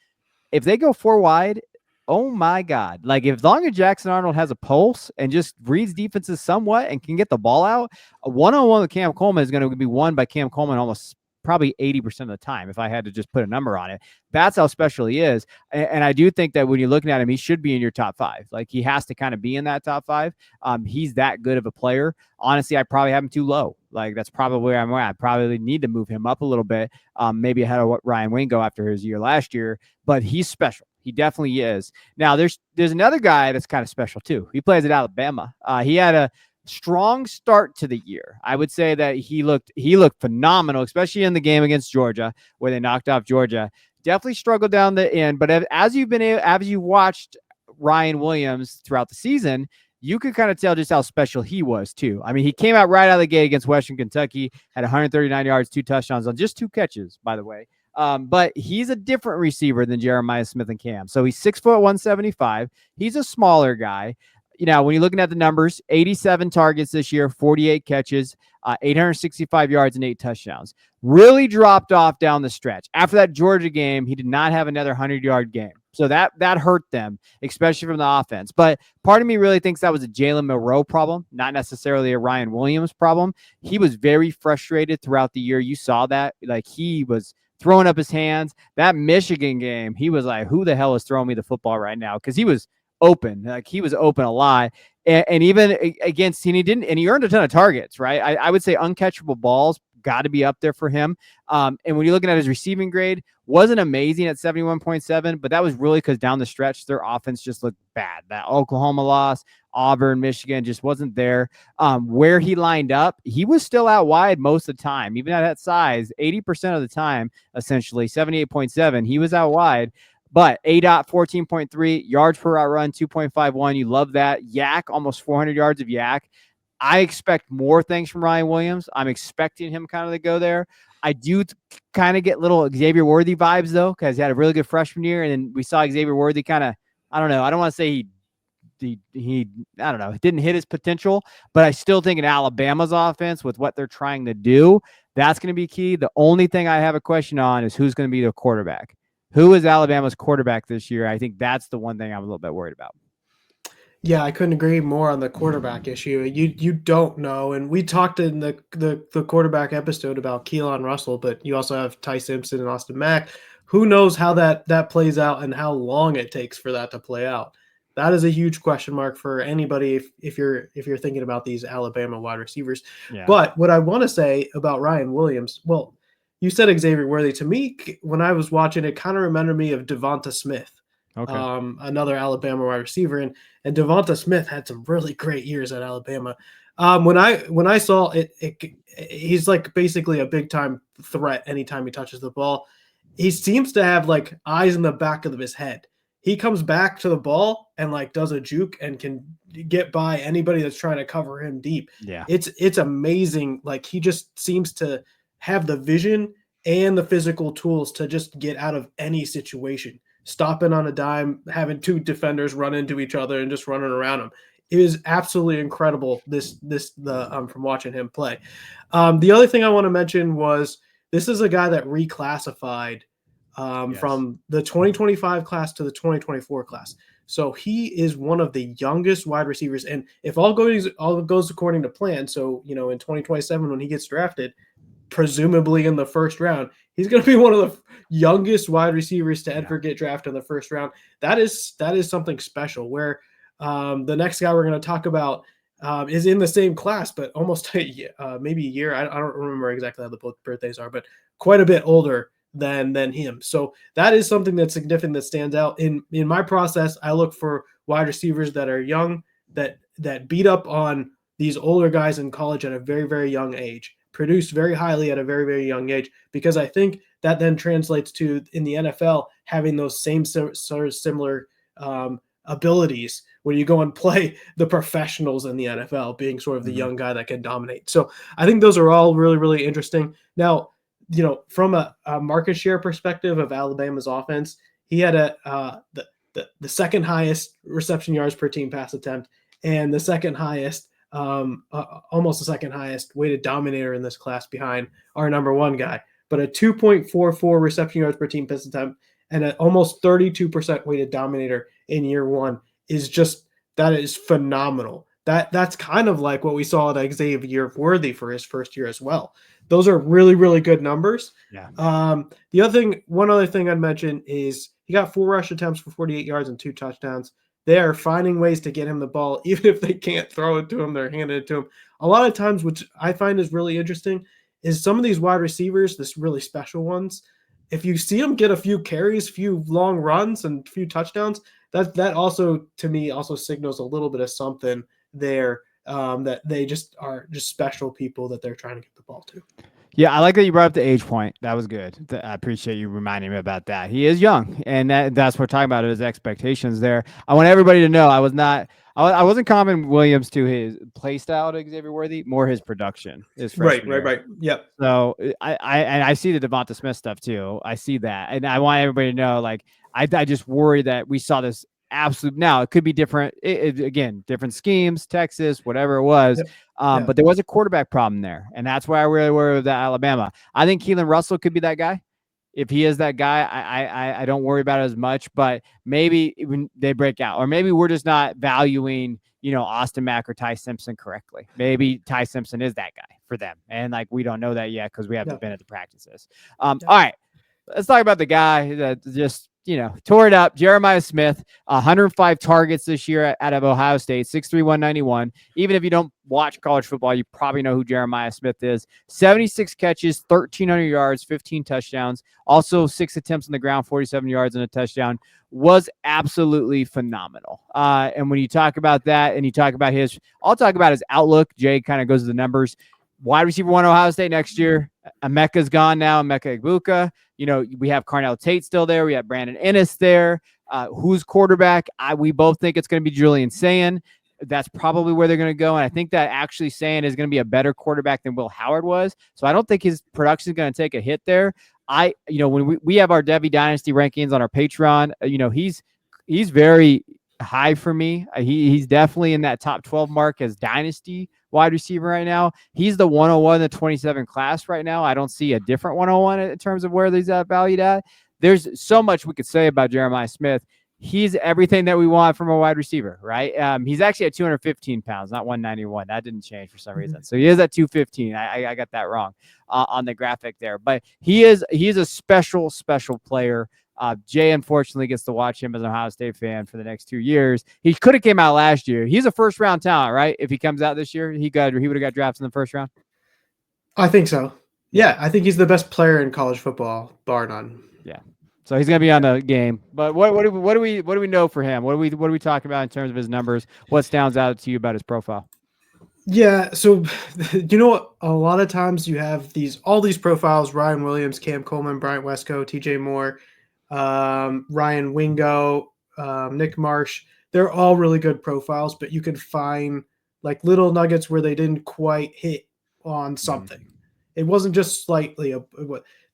If they go 4 wide, oh my God. Like as long as Jackson Arnold has a pulse and just reads defenses somewhat and can get the ball out, a one-on-one with Cam Coleman is going to be won by Cam Coleman almost probably 80% of the time, if I had to just put a number on it. That's how special he is. And I do think that when you're looking at him, he should be in your top 5. Like he has to kind of be in that top 5. He's that good of a player. Honestly, I probably have him too low. Like that's probably where I'm at. I probably need to move him up a little bit, maybe ahead of Ryan Wingo after his year last year, but he's special. He definitely is. Now there's another guy that's kind of special too. He plays at Alabama. He had a strong start to the year. I would say that he looked phenomenal, especially in the game against Georgia where they knocked off Georgia. Definitely struggled down the end, but as you watched Ryan Williams throughout the season, you could kind of tell just how special he was too. I mean, he came out right out of the gate against Western Kentucky, had 139 yards, 2 touchdowns on just 2 catches, by the way. But he's a different receiver than Jeremiah Smith and Cam. So he's 6 foot 175. He's a smaller guy. When you're looking at the numbers, 87 targets this year, 48 catches, 865 yards, and 8 touchdowns. Really dropped off down the stretch. After that Georgia game, he did not have another 100-yard game. So that hurt them, especially from the offense. But part of me really thinks that was a Jalen Milroe problem, not necessarily a Ryan Williams problem. He was very frustrated throughout the year. You saw that. Like he was throwing up his hands. That Michigan game, he was like, who the hell is throwing me the football right now? Because he was open. Like he was open a lot. And even against, and he earned a ton of targets, right? I would say uncatchable balls got to be up there for him. And when you're looking at his receiving grade, wasn't amazing at 71.7, but that was really because down the stretch, their offense just looked bad. That Oklahoma loss, Auburn, Michigan just wasn't there. Where he lined up, he was still out wide most of the time, even at that size, 80% of the time, essentially 78.7, he was out wide. But ADOT 14.3, yards per route run 2.51. You love that. Yak, almost 400 yards of yak. I expect more things from Ryan Williams. I'm expecting him kind of to go there. I do kind of get little Xavier Worthy vibes, though, because he had a really good freshman year. And then we saw Xavier Worthy kind of, I don't know. I don't want to say he I don't know, didn't hit his potential, but I still think in Alabama's offense with what they're trying to do, that's going to be key. The only thing I have a question on is who's going to be the quarterback. Who is Alabama's quarterback this year? I think that's the one thing I'm a little bit worried about. Yeah, I couldn't agree more on the quarterback issue. You don't know, and we talked in the quarterback episode about Keelan Russell, but you also have Ty Simpson and Austin Mack. Who knows how that plays out and how long it takes for that to play out? That is a huge question mark for anybody if you're thinking about these Alabama wide receivers. Yeah. But what I want to say about Ryan Williams, well, you said Xavier Worthy. To me, when I was watching it, kind of reminded me of Devonta Smith Okay. Another Alabama wide receiver, and Devonta Smith had some really great years at Alabama. When I saw it, he's like basically a big time threat anytime he touches the ball. He seems to have like eyes in the back of his head. He comes back to the ball and like does a juke and can get by anybody that's trying to cover him deep. Yeah. It's amazing. Like he just seems to have the vision and the physical tools to just get out of any situation, stopping on a dime, having two defenders run into each other and just running around him. It is absolutely incredible. From watching him play. The other thing I want to mention was this is a guy that reclassified Yes. from the 2025 class to the 2024 class. So he is one of the youngest wide receivers. And if all goes according to plan, so in 2027 when he gets drafted, presumably in the first round, he's going to be one of the youngest wide receivers to ever get drafted in the first round. That is something special. Where the next guy we're going to talk about is in the same class, but almost maybe a year. I don't remember exactly how the both birthdays are, but quite a bit older than him. So that is something that's significant that stands out. In my process, I look for wide receivers that are young, that beat up on these older guys in college at a very, very young age, produced very highly at a very, very young age, because I think that then translates to in the NFL having those same sort of similar abilities when you go and play the professionals in the NFL, being sort of the young guy that can dominate. So I think those are all really, really interesting. Now, from a market share perspective of Alabama's offense, he had the second highest reception yards per team pass attempt and the second highest, almost the second highest weighted dominator in this class behind our number one guy. But a 2.44 reception yards per team pass attempt and an almost 32% weighted dominator in year one that is phenomenal. That's kind of like what we saw at Xavier Worthy for his first year as well. Those are really, really good numbers. Yeah. One other thing I'd mention is he got 4 rush attempts for 48 yards and 2 touchdowns. They are finding ways to get him the ball, even if they can't throw it to him, they're handing it to him. A lot of times, which I find is really interesting, is some of these wide receivers, this really special ones, if you see them get a few carries, few long runs, and a few touchdowns, that also, to me, also signals a little bit of something there, that they just are just special people that they're trying to get the ball to. Yeah, I like that you brought up the age point. That was good. I appreciate you reminding me about that. He is young, and that's what we're talking about, his expectations there. I want everybody to know I wasn't comparing Williams to his play style to Xavier Worthy, more his production. Right. Yep. So I see the Devonta Smith stuff too. I see that, and I want everybody to know, like, I just worry that we saw this absolute. Now it could be different. Again, different schemes, Texas, whatever it was. Yep. But there was a quarterback problem there, and that's why I really worry with Alabama. I think Keelan Russell could be that guy. If he is that guy, I don't worry about it as much. But maybe when they break out, or maybe we're just not valuing, Austin Mack or Ty Simpson correctly. Maybe Ty Simpson is that guy for them, and like we don't know that yet because we haven't been at the practices. All right, let's talk about the guy that just tore it up. Jeremiah Smith, 105 targets this year out of Ohio State, 6'3", 191. Even if you don't watch college football, you probably know who Jeremiah Smith is. 76 catches, 1,300 yards, 15 touchdowns. Also 6 attempts on the ground, 47 yards and a touchdown. Was absolutely phenomenal. And when you talk about that and you talk about I'll talk about his outlook. Jay kind of goes to the numbers. Wide receiver 1 Ohio State next year. Emeka's gone now. Emeka Egbuka. We have Carnell Tate still there. We have Brandon Ennis there. Who's quarterback? We both think it's going to be Julian Sayin. That's probably where they're going to go. And I think that actually Sayin is going to be a better quarterback than Will Howard was. So I don't think his production is going to take a hit there. When we have our Devy Dynasty rankings on our Patreon, he's very high for me. He's definitely in that top 12 mark as Dynasty wide receiver right now. He's the 101 in the 27 class right now. I don't see a different 101 in terms of where he's valued at. There's so much we could say about Jeremiah Smith. He's everything that we want from a wide receiver, right? He's actually at 215 pounds, not 191. That didn't change for some reason. So he is at 215. I got that wrong on the graphic there. But he's a special player. Jay unfortunately gets to watch him as an Ohio State fan for the next 2 years. He could have came out last year. He's a first round talent, right? If he comes out this year, he would have got drafted in the first round. I think so. Yeah, I think he's the best player in college football, bar none. Yeah. So he's going to be on the game. But what do we know for him? What do we talking about in terms of his numbers? What stands out to you about his profile? Yeah, so a lot of times you have all these profiles: Ryan Williams, Cam Coleman, Bryant Wesco, TJ Moore, Ryan Wingo, Nick Marsh. They're all really good profiles, but you can find like little nuggets where they didn't quite hit on something. It wasn't just slightly.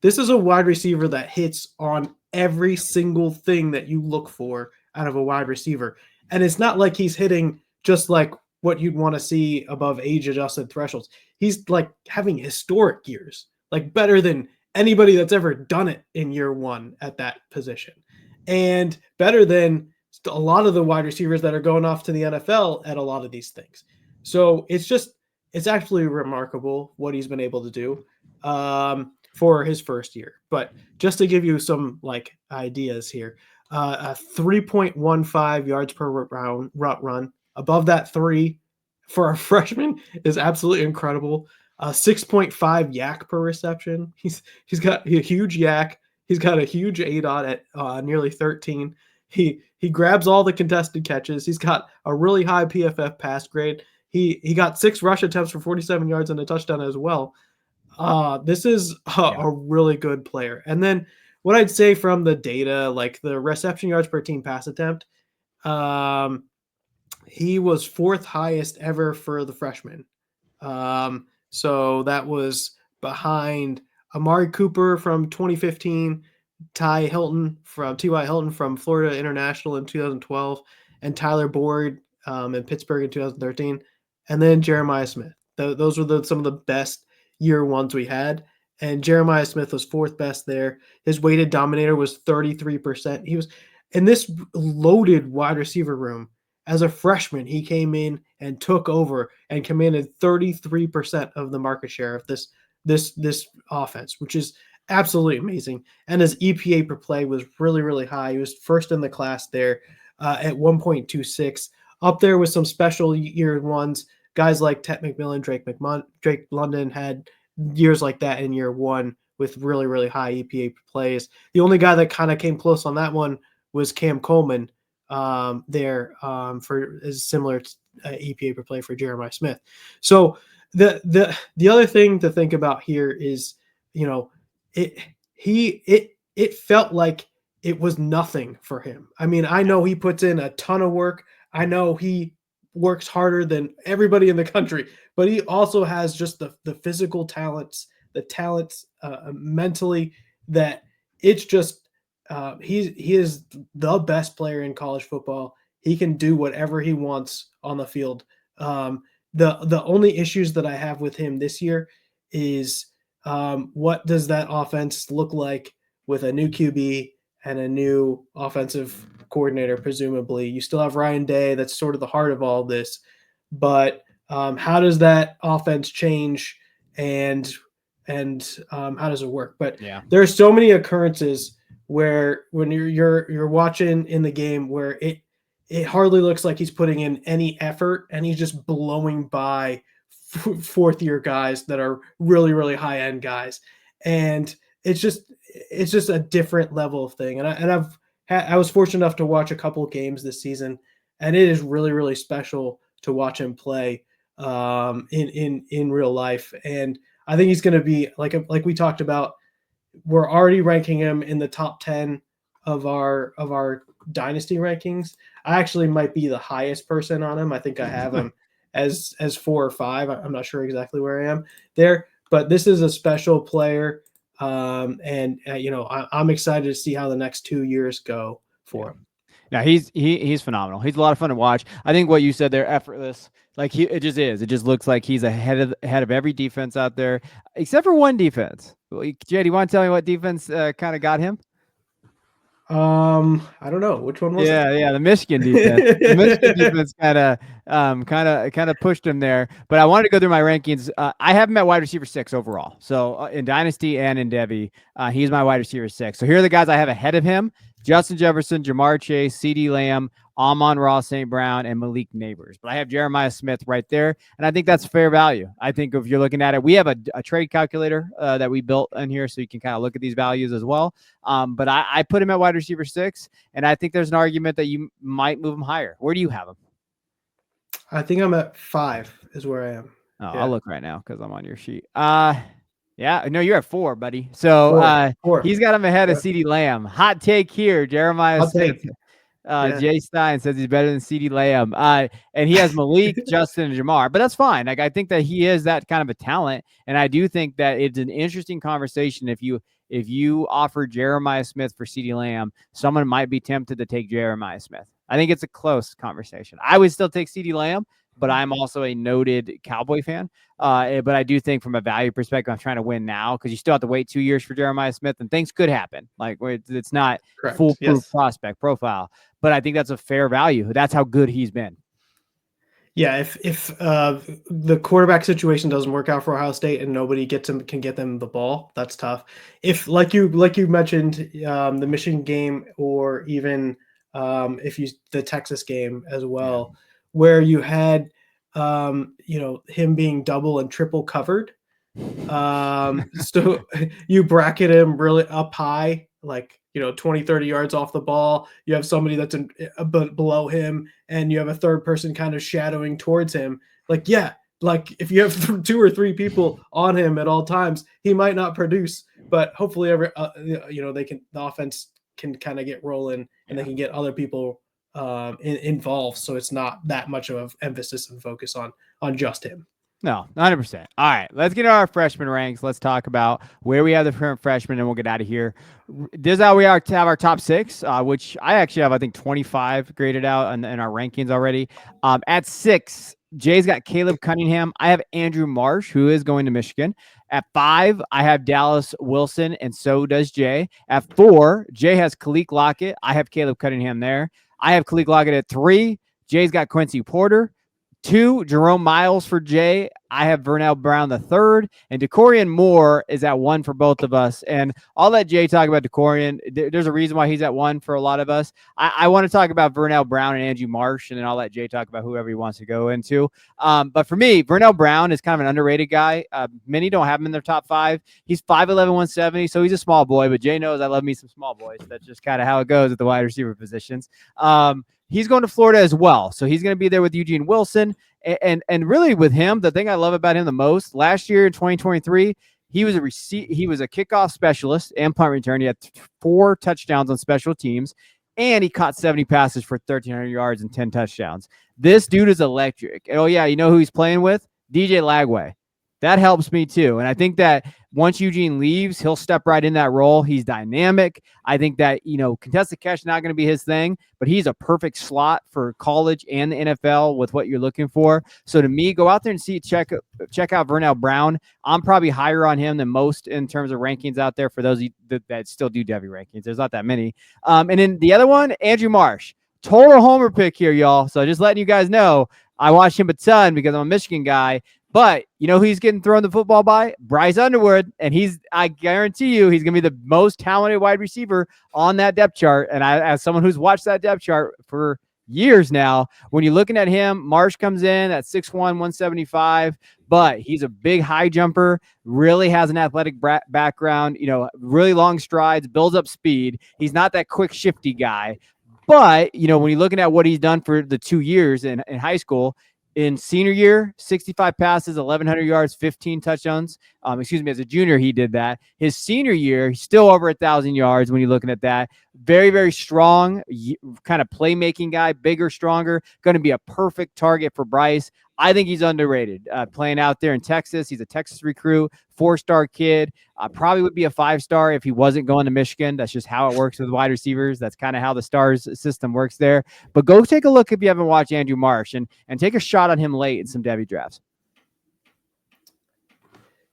This is a wide receiver that hits on every single thing that you look for out of a wide receiver, and it's not like he's hitting just like what you'd want to see above age-adjusted thresholds. He's like having historic years, like better than anybody that's ever done it in year one at that position, and better than a lot of the wide receivers that are going off to the NFL at a lot of these things. So it's actually remarkable what he's been able to do for his first year. But just to give you some like ideas here, a 3.15 yards per route run. Above that 3 for a freshman is absolutely incredible. 6.5 yak per reception. He's got a huge yak. He's got a huge ADOT at nearly 13. He grabs all the contested catches. He's got a really high PFF pass grade. He got 6 rush attempts for 47 yards and a touchdown as well. This is a really good player. And then what I'd say from the data, like the reception yards per team pass attempt, he was 4th highest ever for the freshman. So that was behind Amari Cooper from 2015, Ty Hilton from Florida International in 2012, and Tyler Boyd in Pittsburgh in 2013, and then Jeremiah Smith. Those were some of the best year ones we had. And Jeremiah Smith was 4th best there. His weighted dominator was 33%. He was in this loaded wide receiver room. As a freshman, he came in and took over and commanded 33% of the market share of this offense, which is absolutely amazing. And his EPA per play was really, really high. He was first in the class there at 1.26, up there with some special year ones. Guys like Tate McMillan, Drake London had years like that in year one with really, really high EPA per plays. The only guy that kind of came close on that one was Cam Coleman for is similar EPA per play for Jeremiah Smith. So the other thing to think about here is, it felt like it was nothing for him. I mean, I know he puts in a ton of work. I know he works harder than everybody in the country, but he also has just the physical talents, mentally, that it's just he is the best player in college football. He can do whatever he wants on the field. The only issues that I have with him this year is what does that offense look like with a new QB and a new offensive coordinator, presumably. You still have Ryan Day. That's sort of the heart of all this. But how does that offense change and how does it work? But there are so many occurrences where when you're watching in the game where it hardly looks like he's putting in any effort and he's just blowing by 4th year guys that are really, really high end guys. And it's just a different level of thing. And I was fortunate enough to watch a couple of games this season, and it is really, really special to watch him play in real life. And I think he's going to be like we talked about. We're already ranking him in the top 10 of our Dynasty rankings. I actually might be the highest person on him. I think I have him as 4 or 5. I'm not sure exactly where I am there, but this is a special player. I'm excited to see how the next 2 years go for him. Now he's phenomenal. He's a lot of fun to watch. I think what you said there, effortless. Like it just is. It just looks like he's ahead of every defense out there, except for one defense. Jay, do you want to tell me what defense kind of got him? I don't know which one was it. Yeah, the Michigan defense. The Michigan defense kind of pushed him there. But I wanted to go through my rankings. I have him at wide receiver 6 overall. So in Dynasty and in Devy, he's my wide receiver 6. So here are the guys I have ahead of him: Justin Jefferson, Jamar Chase, CeeDee Lamb, Amon-Ra St. Brown, and Malik Neighbors. But I have Jeremiah Smith right there, and I think that's fair value. I think if you're looking at it, we have a trade calculator that we built in here, so you can kind of look at these values as well. But I put him at wide receiver 6, and I think there's an argument that you might move him higher. Where do you have him? I think I'm at 5 is where I am. Oh, yeah. I'll look right now because I'm on your sheet. Yeah, no, you're at 4, buddy. So 4. He's got him ahead of CeeDee Lamb. Hot take here, Jeremiah Smith. Jay Stein says he's better than CeeDee Lamb. And he has Malik, Justin, and Jamar. But that's fine. Like, I think that he is that kind of a talent. And I do think that it's an interesting conversation if you offer Jeremiah Smith for CeeDee Lamb, someone might be tempted to take Jeremiah Smith. I think it's a close conversation. I would still take CeeDee Lamb, but I'm also a noted Cowboy fan. But I do think from a value perspective, I'm trying to win now because you still have to wait 2 years for Jeremiah Smith, and things could happen. Like, it's not foolproof prospect profile, but I think that's a fair value. That's how good he's been. Yeah, if the quarterback situation doesn't work out for Ohio State and nobody can get them the ball, that's tough. If like you mentioned, the Michigan game, or even the Texas game as well, where you had him being double and triple covered, so you bracket him really up high, like 20, 30 yards off the ball. You have somebody that's below him, and you have a third person kind of shadowing towards him. Like if you have 2 or 3 people on him at all times, he might not produce, but hopefully the offense can kind of get rolling, and they can get other people involved, so it's not that much of an emphasis and focus on just him. No, 100%. All right, let's get our freshman ranks. Let's talk about where we have the current freshmen, and we'll get out of here. This is how we are to have our top 6, which I actually have, I think, 25 graded out in our rankings already. At 6, Jay's got Caleb Cunningham. I have Andrew Marsh, who is going to Michigan. At 5, I have Dallas Wilson, and so does Jay. At 4, Jay has Khalil Lockett. I have Caleb Cunningham there. I have Khalil Lockett at 3. Jay's got Quincy Porter. 2, Jerome Miles for Jay. I have Vernell Brown the 3rd, and DeCorian Moore is at 1 for both of us. And I'll let Jay talk about DeCorian. There's a reason why he's at 1 for a lot of us. I want to talk about Vernell Brown and Andrew Marsh, and then I'll let Jay talk about whoever he wants to go into. But for me, Vernell Brown is kind of an underrated guy. Many don't have him in their top 5. He's 5'11", 170, so he's a small boy, but Jay knows I love me some small boys. That's just kind of how it goes at the wide receiver positions. He's going to Florida as well, so he's going to be there with Eugene Wilson. And really with him, the thing I love about him the most, last year in 2023, he was a kickoff specialist and punt return. He had 4 touchdowns on special teams, and he caught 70 passes for 1,300 yards and 10 touchdowns. This dude is electric. And, oh, yeah, you know who he's playing with? DJ Lagway. That helps me too. And I think that once Eugene leaves, he'll step right in that role. He's dynamic. I think that, contested catch not going to be his thing, but he's a perfect slot for college and the NFL with what you're looking for. So to me, go out there and check out Vernell Brown. I'm probably higher on him than most in terms of rankings out there for those that still do Devy rankings. There's not that many. And then the other one, Andrew Marsh. Total homer pick here, y'all. So just letting you guys know, I watch him a ton because I'm a Michigan guy. But you know who he's getting thrown the football by? Bryce Underwood. And I guarantee you, he's going to be the most talented wide receiver on that depth chart. And as someone who's watched that depth chart for years now, when you're looking at him, Marsh comes in at 6'1", 175, but he's a big high jumper, really has an athletic background, really long strides, builds up speed. He's not that quick, shifty guy. But, when you're looking at what he's done for the 2 years in high school, in senior year, 65 passes, 1,100 yards, 15 touchdowns. As a junior, he did that. His senior year, he's still over 1,000 yards when you're looking at that. Very, very strong, kind of playmaking guy, bigger, stronger, going to be a perfect target for Bryce. I think he's underrated. Playing out there in Texas, he's a Texas recruit, 4-star kid. Probably would be a 5-star if he wasn't going to Michigan. That's just how it works with wide receivers. That's kind of how the stars system works there. But go take a look if you haven't watched Andrew Marsh and take a shot on him late in some Devy drafts.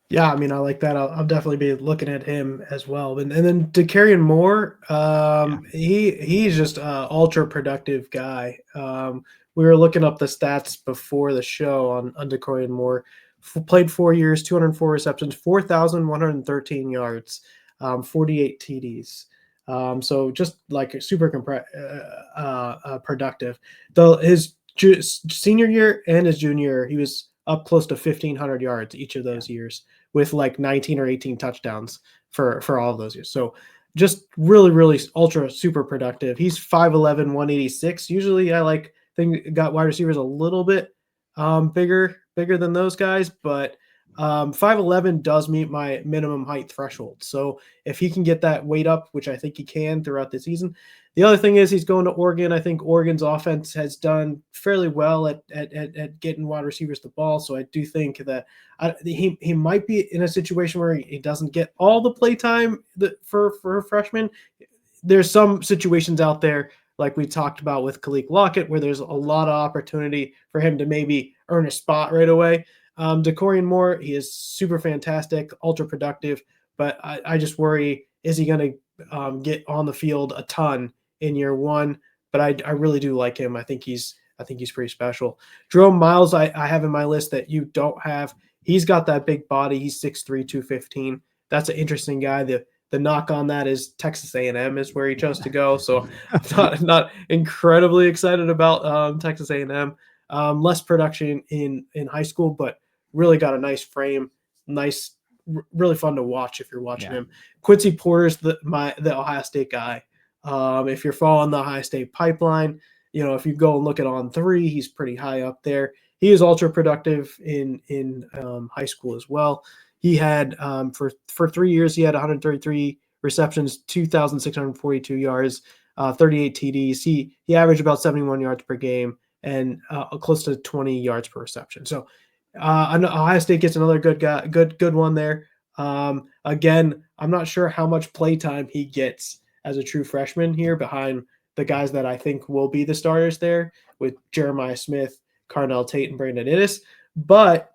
Yeah, I like that. I'll definitely be looking at him as well. And then DeCorian Moore, he's just an ultra productive guy. We were looking up the stats before the show on DeCorian Moore. Played 4 years, 204 receptions, 4,113 yards, 48 TDs. So just like super productive. His senior year and his junior year, he was up close to 1,500 yards each of those years, with like 19 or 18 touchdowns for all of those years. So just really, really ultra super productive. He's 5'11", 186. Usually I got wide receivers a little bit bigger than those guys, but 5'11" does meet my minimum height threshold. So if he can get that weight up, which I think he can throughout the season. The other thing is he's going to Oregon. I think Oregon's offense has done fairly well at getting wide receivers the ball. So I do think that he might be in a situation where he doesn't get all the play time for a freshman. There's some situations out there, like we talked about with Khalil Lockett, where there's a lot of opportunity for him to maybe earn a spot right away. DeCorian Moore, he is super fantastic, ultra productive, but I just worry, is he going to get on the field a ton in year one? But I really do like him. I think he's pretty special. Jerome Miles, I have in my list that you don't have. He's got that big body. He's 6'3", 215. That's an interesting guy. The knock on that is Texas A&M is where he chose to go. So I'm not incredibly excited about Texas A&M. Less production in high school, but really got a nice frame, really fun to watch if you're watching him. Quincy Porter's the Ohio State guy. If you're following the Ohio State pipeline, if you go and look at On3, he's pretty high up there. He is ultra productive in high school as well. He had for 3 years, he had 133 receptions, 2,642 yards, 38 TDs. He averaged about 71 yards per game and close to 20 yards per reception. So Ohio State gets another good one there. Again, I'm not sure how much play time he gets as a true freshman here behind the guys that I think will be the starters there with Jeremiah Smith, Carnell, Tate, and Brandon Inniss. But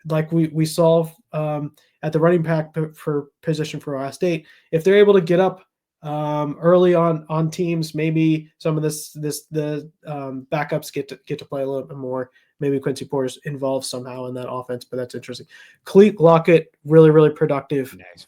like we saw at the running back for position for Ohio State, if they're able to get up early on teams, maybe some of the backups get to play a little bit more. Maybe Quincy Porter's involved somehow in that offense, but that's interesting. Khalil Lockett, really, really productive. Nice,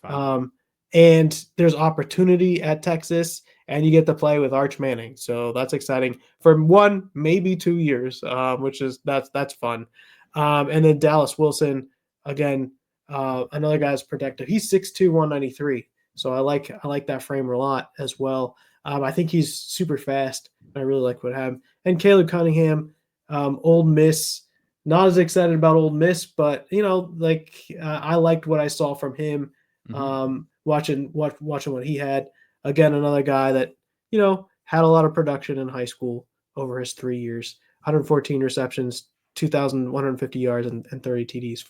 and there's opportunity at Texas, and you get to play with Arch Manning. So that's exciting for 1, maybe 2 years, which is that's fun. And then Dallas Wilson, again, another guy's productive. He's 6'2", 193. So I like that frame a lot as well. I think he's super fast. I really like what I have. And Caleb Cunningham, Ole Miss. Not as excited about Ole Miss, but I liked what I saw from him. Watching what he had. Again, another guy that had a lot of production in high school over his 3 years. 114 receptions, 2,150 yards, and 30 TDs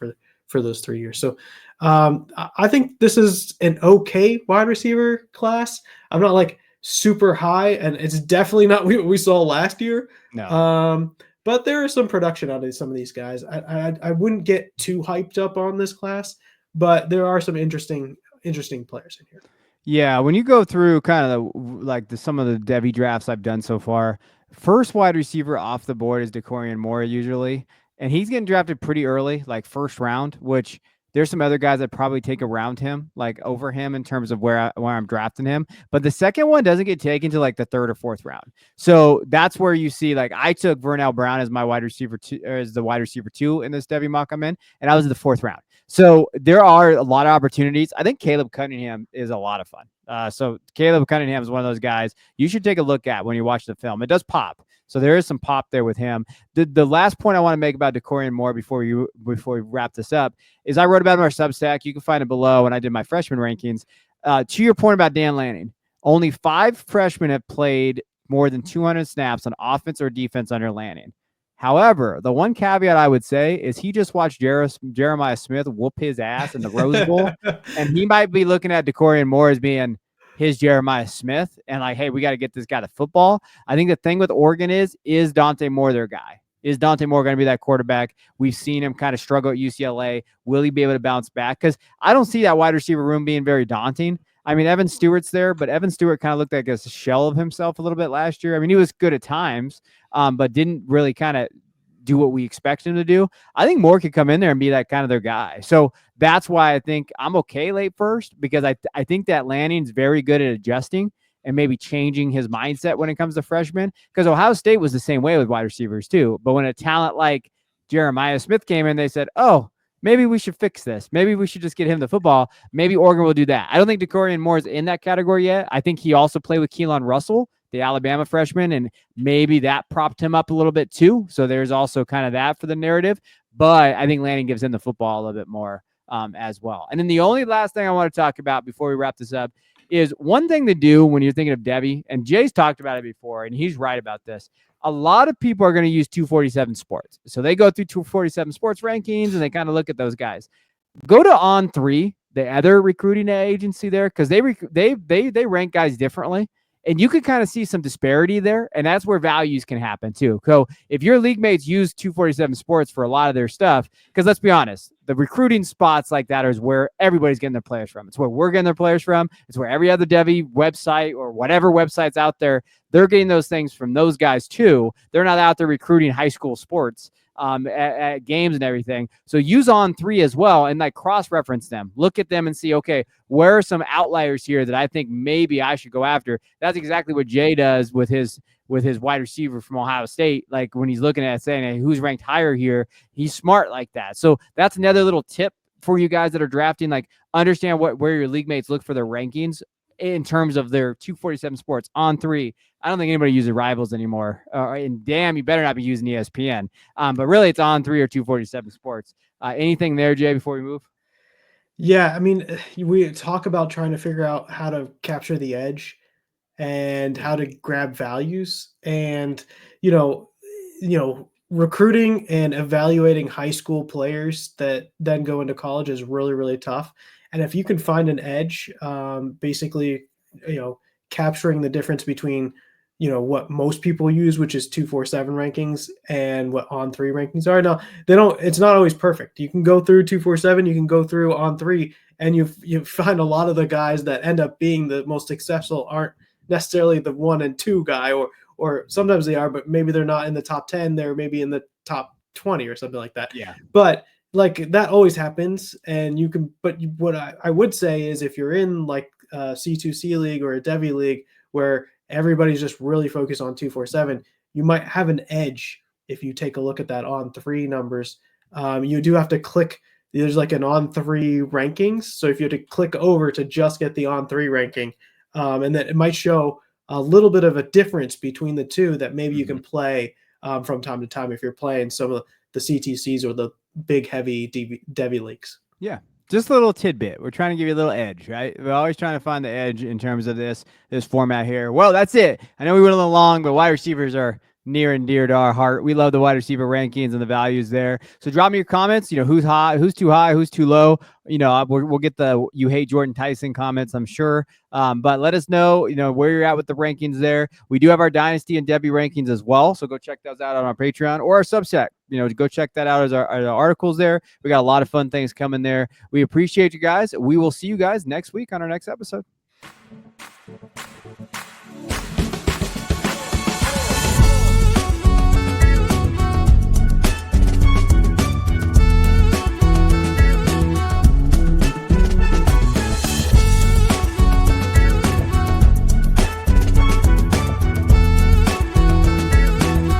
for those 3 years. So I think this is an okay wide receiver class. I'm not like super high, and it's definitely not what we saw last year. No. But there is some production out of some of these guys. I wouldn't get too hyped up on this class, but there are some interesting players in here. Yeah, when you go through kind of some of the Devy drafts I've done so far, first wide receiver off the board is DeCorian Moore usually, and he's getting drafted pretty early, like first round, which there's some other guys that probably take around him, like over him in terms of where I'm drafting him. But the second one doesn't get taken to like the third or fourth round. So that's where you see, like, I took Vernell Brown as my wide receiver as the wide receiver 2 in this Devy mock I'm in, and I was in the fourth round. So there are a lot of opportunities. I think Caleb Cunningham is a lot of fun. So Caleb Cunningham is one of those guys you should take a look at when you watch the film. It does pop. So there is some pop there with him. The last point I want to make about DeCorian Moore before we wrap this up is I wrote about him on our Substack. You can find it below when I did my freshman rankings. To your point about Dan Lanning, only 5 freshmen have played more than 200 snaps on offense or defense under Lanning. However, the one caveat I would say is he just watched Jeremiah Smith whoop his ass in the Rose Bowl, and he might be looking at DeCorian Moore as being his Jeremiah Smith and like, hey, we got to get this guy to football. I think the thing with Oregon is Dante Moore their guy? Is Dante Moore going to be that quarterback? We've seen him kind of struggle at UCLA. Will he be able to bounce back? Because I don't see that wide receiver room being very daunting. I mean, Evan Stewart's there, but Evan Stewart kind of looked like a shell of himself a little bit last year. I mean, he was good at times, but didn't really kind of do what we expect him to do. I think Moore could come in there and be that kind of their guy. So that's why I think I'm okay late first, because I think that Lanning's very good at adjusting and maybe changing his mindset when it comes to freshmen, because Ohio State was the same way with wide receivers too. But when a talent like Jeremiah Smith came in, they said, oh, maybe we should fix this. Maybe we should just get him the football. Maybe Oregon will do that. I don't think DeCorian Moore is in that category yet. I think he also played with Keelan Russell, the Alabama freshman, and maybe that propped him up a little bit too. So there's also kind of that for the narrative. But I think Lanning gives him the football a little bit more as well. And then the only last thing I want to talk about before we wrap this up is one thing to do when you're thinking of Devy, and Jay's talked about it before, and he's right about this. A lot of people are going to use 247 Sports. So they go through 247 Sports rankings and they kind of look at those guys. Go to On3, the other recruiting agency there, because they rank guys differently. And you can kind of see some disparity there, and that's where values can happen too. So if your league mates use 247 Sports for a lot of their stuff, because let's be honest, the recruiting spots like that is where everybody's getting their players from. It's where we're getting their players from. It's where every other Devy website or whatever website's out there, they're getting those things from those guys too. They're not out there recruiting high school sports at games and everything. So use On3 as well and like cross-reference them. Look at them and see, okay, where are some outliers here that I think maybe I should go after? That's exactly what Jay does with his wide receiver from Ohio State. Like when he's looking at saying, hey, who's ranked higher here, he's smart like that. So that's another little tip for you guys that are drafting. Like understand where your league mates look for their rankings in terms of their 247 Sports On3. I don't think anybody uses Rivals anymore. And damn, you better not be using ESPN. But really, it's On3 or 247 Sports. Anything there, Jay, before we move? Yeah, I mean, we talk about trying to figure out how to capture the edge and how to grab values, and you know, recruiting and evaluating high school players that then go into college is really, really tough. And if you can find an edge, basically, capturing the difference between what most people use, which is 247 rankings, and what On3 rankings are. Now they don't. It's not always perfect. You can go through 247, you can go through On3, and you find a lot of the guys that end up being the most successful aren't necessarily the 1 and 2 guy, or sometimes they are, but maybe they're not in the top 10. They're maybe in the top 20 or something like that. Yeah. But like that always happens, and you can. But what I would say is, if you're in like a C2C league or a Devy league where everybody's just really focused on 247, you might have an edge if you take a look at that On3 numbers. You do have to click. There's like an On3 rankings. So if you have to click over to just get the On3 ranking, and then it might show a little bit of a difference between the two that maybe you can play from time to time if you're playing some of the CTCs or the big heavy Devy leagues. Yeah. Just a little tidbit. We're trying to give you a little edge, right? We're always trying to find the edge in terms of this format here. Well, that's it. I know we went a little long, but wide receivers are near and dear to our heart. We love the wide receiver rankings and the values there. So drop me your comments. Who's high, who's too high, who's too low. We'll get the you hate Jordan Tyson comments, I'm sure. But let us know, where you're at with the rankings there. We do have our Dynasty and Devy rankings as well. So go check those out on our Patreon or our Substack. Go check that out as our articles there. We got a lot of fun things coming there. We appreciate you guys. We will see you guys next week on our next episode.